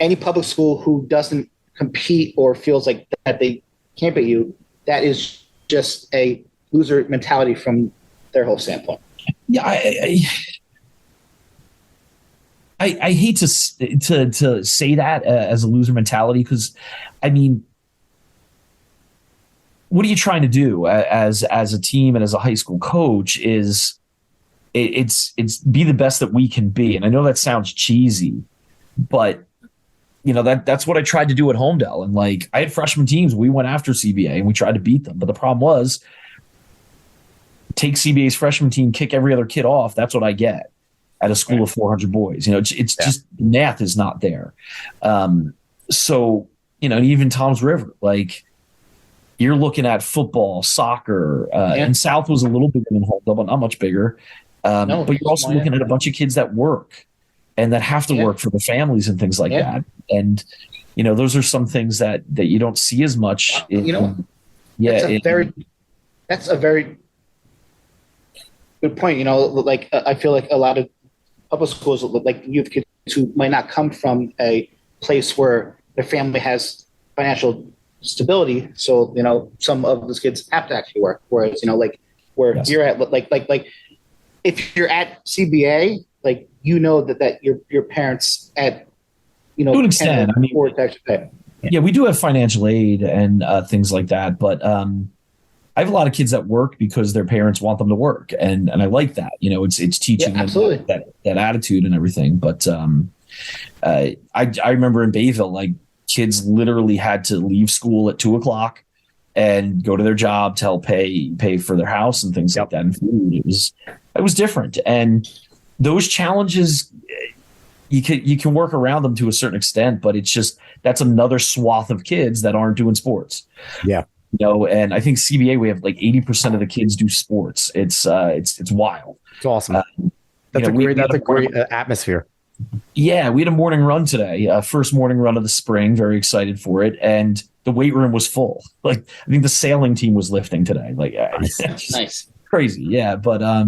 any public school who doesn't compete or feels like that they can't beat you, that is just a loser mentality from their whole standpoint. Yeah, I hate to say that as a loser mentality, because I mean, what are you trying to do as a team and as a high school coach? Is it's be the best that we can be. And I know that sounds cheesy, but that's what I tried to do at Homedale. And like, I had freshman teams, we went after CBA and we tried to beat them. But the problem was, take CBA's freshman team, kick every other kid off. That's what I get at a school of 400 boys. It's just math is not there. So, even Tom's River, like, you're looking at football, soccer, and South was a little bigger than Homedale, but not much bigger. But you're also looking at a bunch of kids that work and that have to work for their families and things like that. And, those are some things that you don't see as much. That's a very good point. Like I feel like a lot of public schools, like you have kids who might not come from a place where their family has financial stability. So, some of those kids have to actually work. Whereas, like where you're at, like if you're at CBA, like, that your parents at, to an extent, I mean, we do have financial aid and things like that, but I have a lot of kids that work because their parents want them to work, and I like that. It's teaching them that attitude and everything. But I remember in Bayville, like, kids literally had to leave school at 2:00 and go to their job to help pay for their house and things like that, and food. It was different, and those challenges, you can work around them to a certain extent, but it's just, that's another swath of kids that aren't doing sports. Yeah. And I think CBA, we have like 80% of the kids do sports. It's wild. It's awesome. That's a great atmosphere. Yeah, we had a morning run today, first morning run of the spring. Very excited for it, and the weight room was full. Like, I think the sailing team was lifting today. Like, nice, crazy, yeah. But I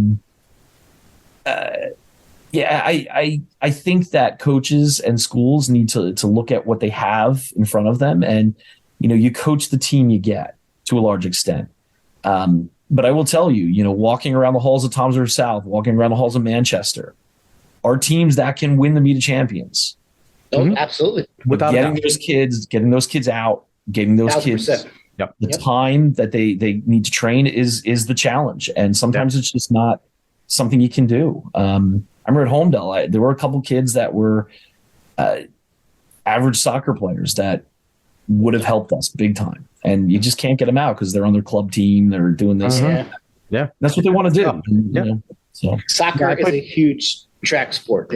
think that coaches and schools need to look at what they have in front of them, and you coach the team you get to a large extent. But I will tell you, walking around the halls of Toms River South, walking around the halls of Manchester, are teams that can win the Meet of Champions. Oh, absolutely. Without getting those kids out, getting those 1,000%. Kids the time that they need to train is the challenge. And sometimes it's just not something you can do. I remember at Homedale, there were a couple kids that were average soccer players that would have helped us big time. And you just can't get them out because they're on their club team. They're doing this. Yeah. That's what they want to do. So soccer is a huge track sport.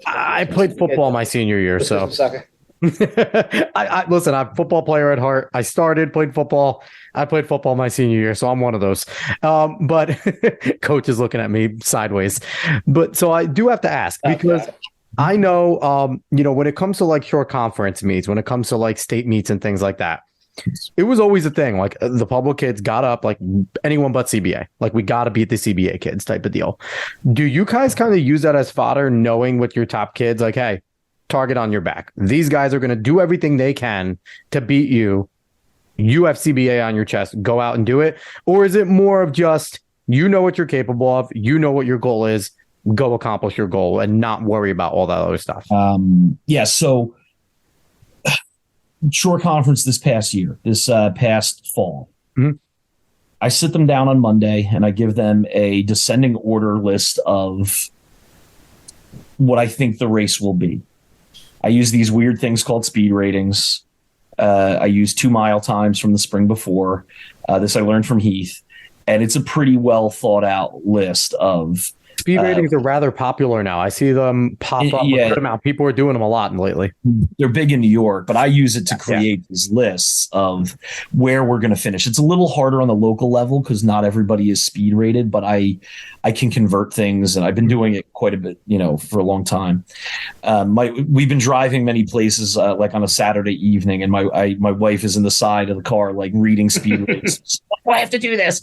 I played football my senior year. So soccer. Listen, I'm a football player at heart. I played football. I played football my senior year, so I'm one of those. But coach is looking at me sideways. But so I do have to ask, because I know, when it comes to like short conference meets, when it comes to like state meets and things like that, it was always a thing. Like, the public kids got up, like anyone but CBA. Like, we got to beat the CBA kids type of deal. Do you guys kind of use that as fodder, knowing with your top kids, like, hey, target on your back. These guys are going to do everything they can to beat you. You have CBA on your chest. Go out and do it. Or is it more of just, what you're capable of, what your goal is, go accomplish your goal and not worry about all that other stuff? So short conference this past fall, I sit them down on Monday and I give them a descending order list of what I think the race will be. I use these weird things called speed ratings. I use 2 mile times from the spring before. This I learned from Heath. And it's a pretty well thought out list of Speed ratings are rather popular now. I see them pop up a good amount. People are doing them a lot lately. They're big in New York, but I use it to create these lists of where we're going to finish. It's a little harder on the local level because not everybody is speed rated, but I can convert things, and I've been doing it quite a bit, for a long time. We've been driving many places, like on a Saturday evening, and my wife is in the side of the car, like reading speed rates. I have to do this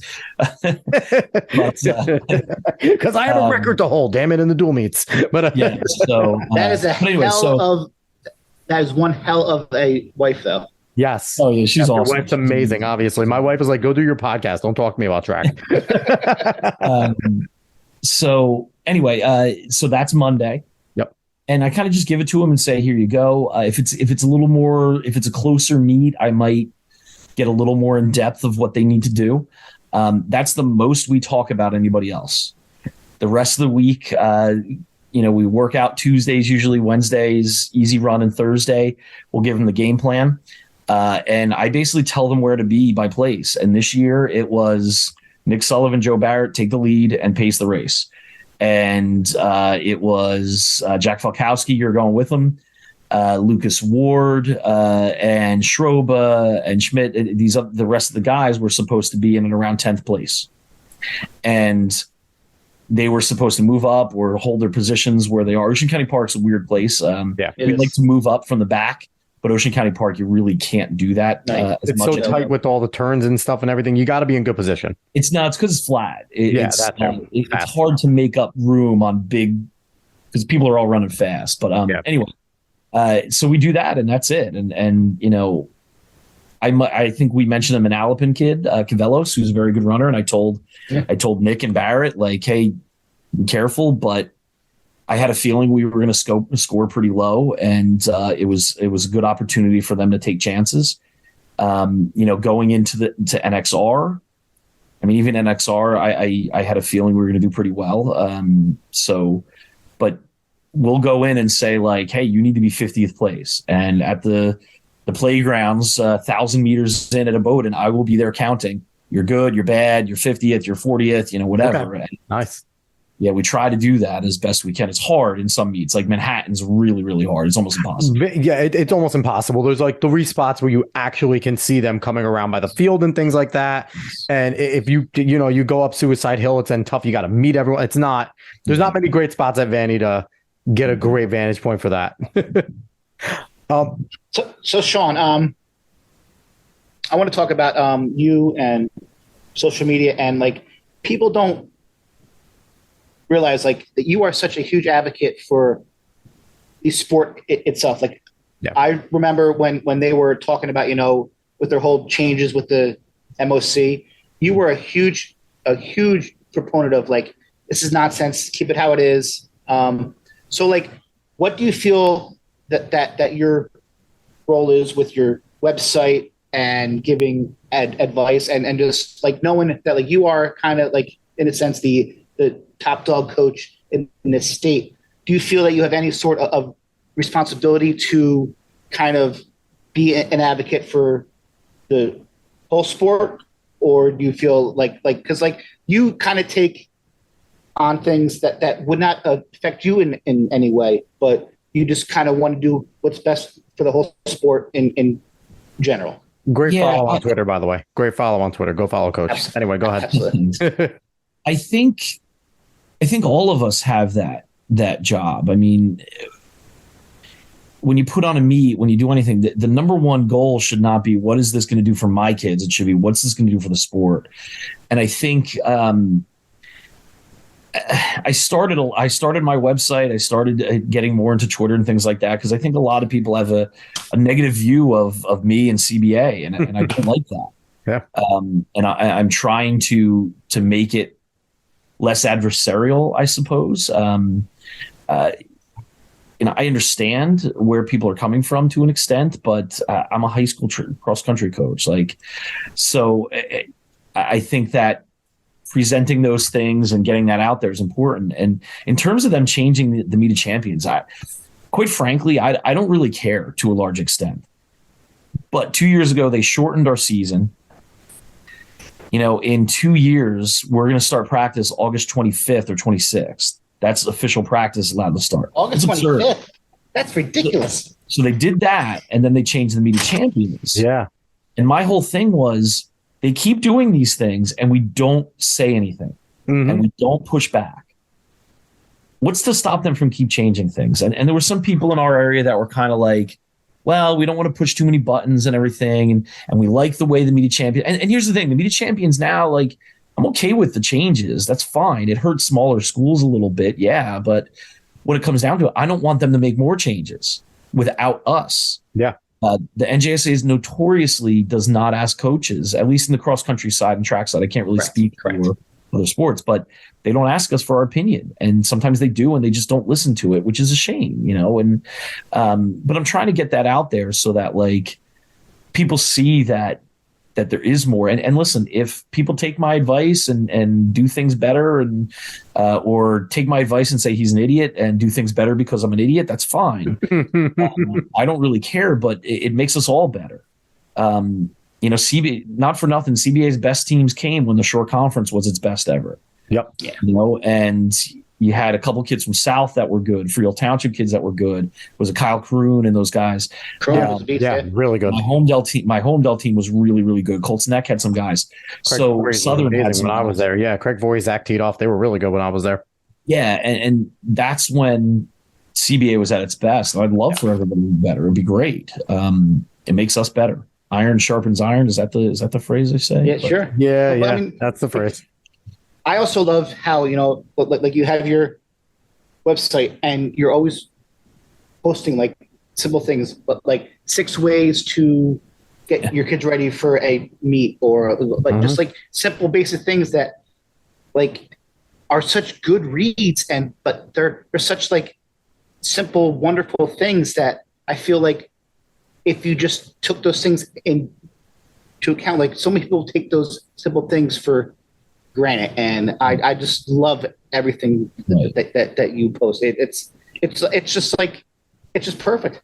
because I have a record to hold. Damn it, in the dual meets. But so that is that is one hell of a wife, though. Yes. Oh yeah, she's awesome. Your wife's amazing. Obviously, my wife is like, "Go do your podcast. Don't talk to me about track." So anyway, so that's Monday. Yep. And I kind of just give it to him and say, "Here you go." If it's a little more, if it's a closer meet, I might get a little more in depth of what they need to do. That's the most we talk about anybody else. The rest of the week, we work out Tuesdays, usually Wednesdays, easy run, and Thursday. We'll give them the game plan. And I basically tell them where to be by place. And this year it was Nick Sullivan, Joe Barrett, take the lead and pace the race. And it was Jack Falkowski, you're going with them. Lucas Ward and Schroba and Schmidt, the rest of the guys were supposed to be in and around 10th place. And they were supposed to move up or hold their positions where they are. Ocean County Park's a weird place. We'd like to move up from the back, but Ocean County Park, you really can't do that. It's so tight with all the turns and stuff and everything. You got to be in good position. It's because it's flat. It's fast. hard to make up room on big because people are all running fast. But anyway, so we do that and that's it. And I think we mentioned a Manalapan kid, Cavellos, who's a very good runner. And I told Nick and Barrett, like, hey, be careful. But I had a feeling we were going to score pretty low. And it was a good opportunity for them to take chances. Going into to NXR, I mean, even NXR, I had a feeling we were going to do pretty well. But we'll go in and say, like, hey, you need to be 50th place. And at the playgrounds, 1,000 meters in at a boat, and I will be there counting. You're good, you're bad, you're 50th, you're 40th, whatever. Okay. Nice. Yeah, we try to do that as best we can. It's hard in some meets. Like Manhattan's really, really hard. It's almost impossible. Yeah, it's almost impossible. There's like 3 spots where you actually can see them coming around by the field and things like that. And if you go up Suicide Hill, it's then tough. You got to meet everyone. There's not many great spots at Vanny to get a great vantage point for that. So Sean, I want to talk about you and social media, and like people don't realize like that you are such a huge advocate for the sport itself. Like I remember when they were talking about, with their whole changes with the MOC, you were a huge proponent of like, this is nonsense, keep it how it is. So like, what do you feel that your role is with your website and giving advice and just like knowing that like you are kind of like in a sense the top dog coach in this state? Do you feel that you have any sort of responsibility to kind of be an advocate for the whole sport, or do you feel like because like you kind of take on things that would not affect you in any way, but you just kind of want to do what's best for the whole sport in general? Great follow on Twitter, by the way. Great follow on Twitter. Go follow Coach. Absolutely. Anyway, go ahead. I think all of us have that job. I mean, when you put on a meet, when you do anything, the number one goal should not be what is this going to do for my kids? It should be what's this going to do for the sport. And I think I started my website. I started getting more into Twitter and things like that because I think a lot of people have a negative view of me and CBA, and I don't like that. Yeah. And I'm trying to make it less adversarial, I suppose. I understand where people are coming from to an extent, but I'm a high school cross country coach. So I think that presenting those things and getting that out there is important. And in terms of them changing the meet of champions, quite frankly, I don't really care to a large extent. But 2 years ago, they shortened our season. in 2 years, we're going to start practice August 25th or 26th. That's official practice allowed to start. August 25th? That's ridiculous. So they did that, and then they changed the media champions. Yeah. And my whole thing was they keep doing these things, and we don't say anything, and we don't push back. What's to stop them from keep changing things? And there were some people in our area that were kind of like, well, we don't want to push too many buttons and everything. And we like the way the media champion. And here's the thing, the media champions now, like, I'm okay with the changes. That's fine. It hurts smaller schools a little bit. Yeah. But when it comes down to it, I don't want them to make more changes without us. Yeah. The NJSA notoriously does not ask coaches, at least in the cross country side and track side. I can't really speak for other sports, but they don't ask us for our opinion. And sometimes they do, and they just don't listen to it, which is a shame, and, but I'm trying to get that out there so that like people see that there is more. And listen, if people take my advice and do things better and, or take my advice and say he's an idiot and do things better because I'm an idiot, that's fine. I don't really care, but it makes us all better. CBA, not for nothing, CBA's best teams came when the shore conference was its best ever. Yep. Yeah. And you had a couple kids from South that were good, Freehold Township kids that were good. It was a Kyle Kroon and those guys. Really good. My Homedale team was really, really good. Colts Neck had some guys. Craig Southern had some when I was there. Yeah, Craig Voy, Zach teed off. They were really good when I was there. Yeah, and that's when CBA was at its best. I'd love for everybody to be better. It'd be great. It makes us better. Iron sharpens iron. Is that the phrase they say? Yeah, sure. Yeah, I mean, that's the phrase. I also love how, like you have your website and you're always posting like simple things, but like 6 ways to get your kids ready for a meet, or like just like simple basic things that like are such good reads, but they're such like simple, wonderful things that I feel like if you just took those things into account, like so many people take those simple things for granted, and I just love everything that you post. It's just perfect.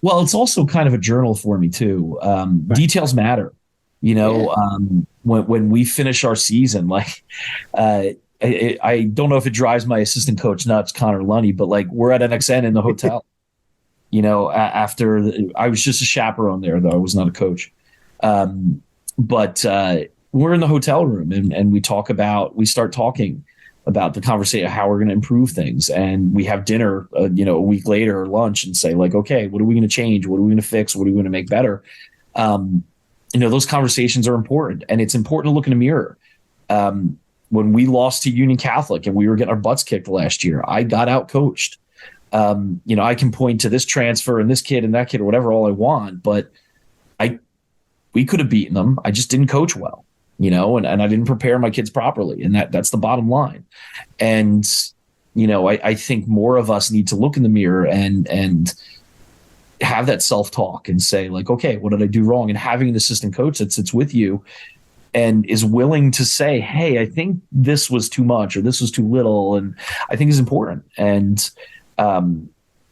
Well, it's also kind of a journal for me too. Details matter, when we finish our season, like, I don't know if it drives my assistant coach nuts, Connor Lunny, but like we're at NXN in the hotel, after I was just a chaperone there, though I was not a coach. But we're in the hotel room and we start talking about the conversation, how we're going to improve things. And we have dinner, a week later or lunch, and say like, okay, what are we going to change? What are we going to fix? What are we going to make better? Those conversations are important, and it's important to look in the mirror. When we lost to Union Catholic and we were getting our butts kicked last year, I got out coached. I can point to this transfer and this kid and that kid or whatever all I want, but we could have beaten them. I just didn't coach well, and I didn't prepare my kids properly. And that's the bottom line. And, I think more of us need to look in the mirror and have that self-talk and say like, okay, what did I do wrong? And having an assistant coach that sits with you and is willing to say, hey, I think this was too much or this was too little. And I think is important. And,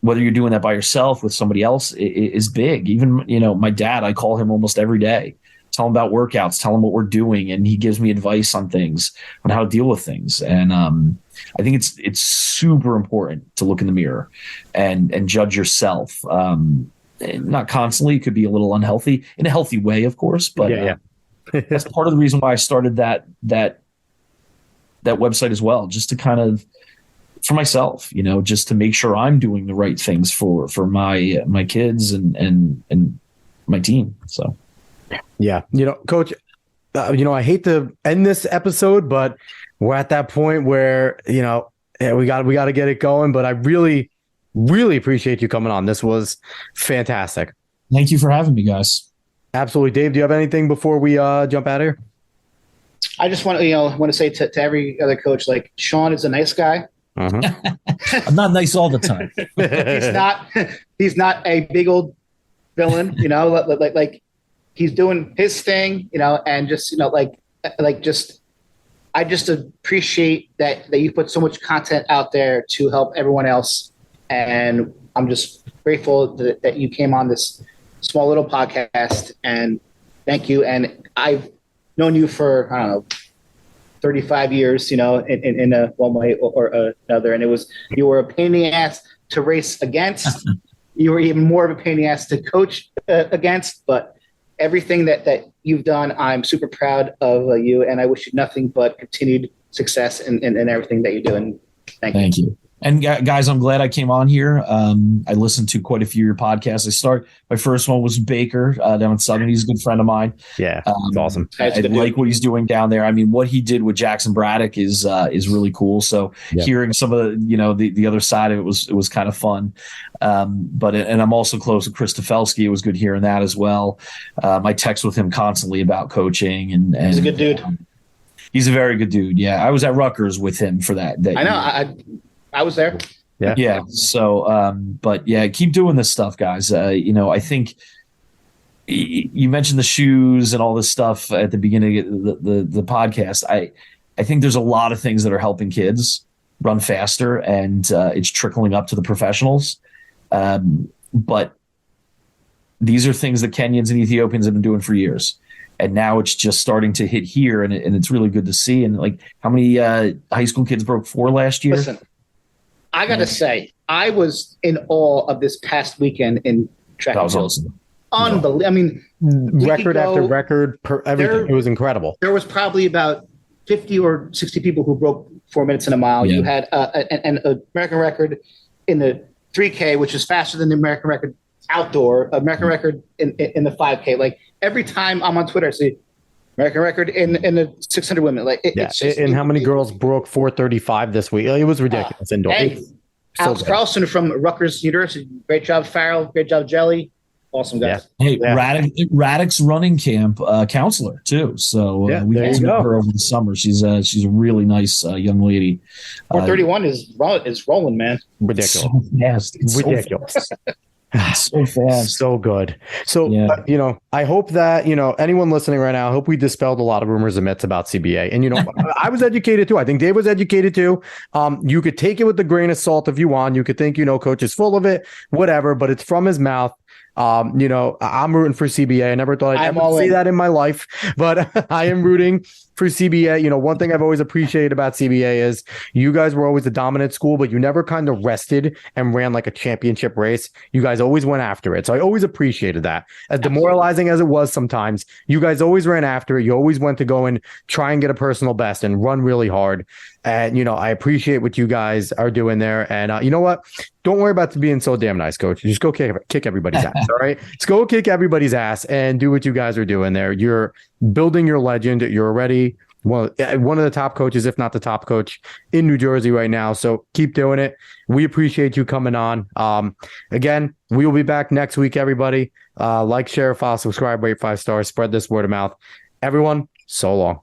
whether you're doing that by yourself with somebody else is big. Even, my dad, I call him almost every day, tell him about workouts, tell him what we're doing. And he gives me advice on things, on how to deal with things. And I think it's super important to look in the mirror and judge yourself. Not constantly, it could be a little unhealthy in a healthy way, of course, but that's part of the reason why I started that website as well, just to kind of, for myself, just to make sure I'm doing the right things for my kids and my team. So, yeah, Coach, I hate to end this episode, but we're at that point where we got to get it going. But I really, really appreciate you coming on. This was fantastic. Thank you for having me, guys. Absolutely, Dave. Do you have anything before we jump out of here? I just want to say to every other coach, like Sean is a nice guy. I'm not nice all the time. He's not a big old villain, like he's doing his thing, and just, I just appreciate that you put so much content out there to help everyone else. And I'm just grateful that you came on this small little podcast, and thank you. And known you for, I don't know, 35 years, in a one way or another. And you were a pain in the ass to race against. You were even more of a pain in the ass to coach against. But everything that you've done, I'm super proud of you. And I wish you nothing but continued success in everything that you're doing. Thank you. And guys, I'm glad I came on here. I listened to quite a few of your podcasts. My first one was Baker down in Southern. He's a good friend of mine. Yeah, it's awesome. I like what he's doing down there. I mean, what he did with Jackson Braddock is really cool. So hearing some of the other side of it was kind of fun. But I'm also close to Chris Tefelsky. It was good hearing that as well. I text with him constantly about coaching, and he's a good dude. He's a very good dude. Yeah, I was at Rutgers with him for that. I know. I was there. Yeah. So, but yeah, keep doing this stuff, guys. I think you mentioned the shoes and all this stuff at the beginning of the podcast. I think there's a lot of things that are helping kids run faster, and it's trickling up to the professionals. But these are things that Kenyans and Ethiopians have been doing for years. And now it's just starting to hit here, and it's really good to see. And like, how many high school kids broke 4 last year? Listen, I got to say, I was in awe of this past weekend in track and field. Awesome. Unbelievable. I mean, record after record, everything. It was incredible. There was probably about 50 or 60 people who broke 4 minutes in a mile. Yeah. You had an American record in the 3K, which is faster than the American record outdoor, American record in the 5K. Like, every time I'm on Twitter, I see American record in the 600 women. Like, it's just, and how many girls broke 4:35 this week? It was ridiculous. Indoor. Hey, Alex Carlson from Rutgers University. Great job, Farrell. Great job, Jelly. Awesome guys. Yeah. Hey, Raddick's running camp counselor too. So we met her over the summer. She's a really nice young lady. 431 is rolling, man. Ridiculous. So fast. It's ridiculous. So fast. So good. So, I hope that, anyone listening right now, I hope we dispelled a lot of rumors and myths about CBA. And, I was educated too. I think Dave was educated too. You could take it with a grain of salt if you want. You could think, coach is full of it, whatever, but it's from his mouth. I'm rooting for CBA. I never thought I'd ever say that in my life, but I am rooting for CBA. One thing I've always appreciated about CBA is you guys were always a dominant school, but you never kind of rested and ran like a championship race. You guys always went after it. So I always appreciated that. As demoralizing as it was sometimes, you guys always ran after it. You always went to go and try and get a personal best and run really hard. And, I appreciate what you guys are doing there. And you know what? Don't worry about being so damn nice, coach. Just go kick everybody's ass. All right. Just go kick everybody's ass and do what you guys are doing there. You're building your legend. You're already one of the top coaches, if not the top coach in New Jersey right now. So keep doing it. We appreciate you coming on. Again, we will be back next week, everybody. Like, share, follow, subscribe, rate 5 stars, spread this word of mouth. Everyone, so long.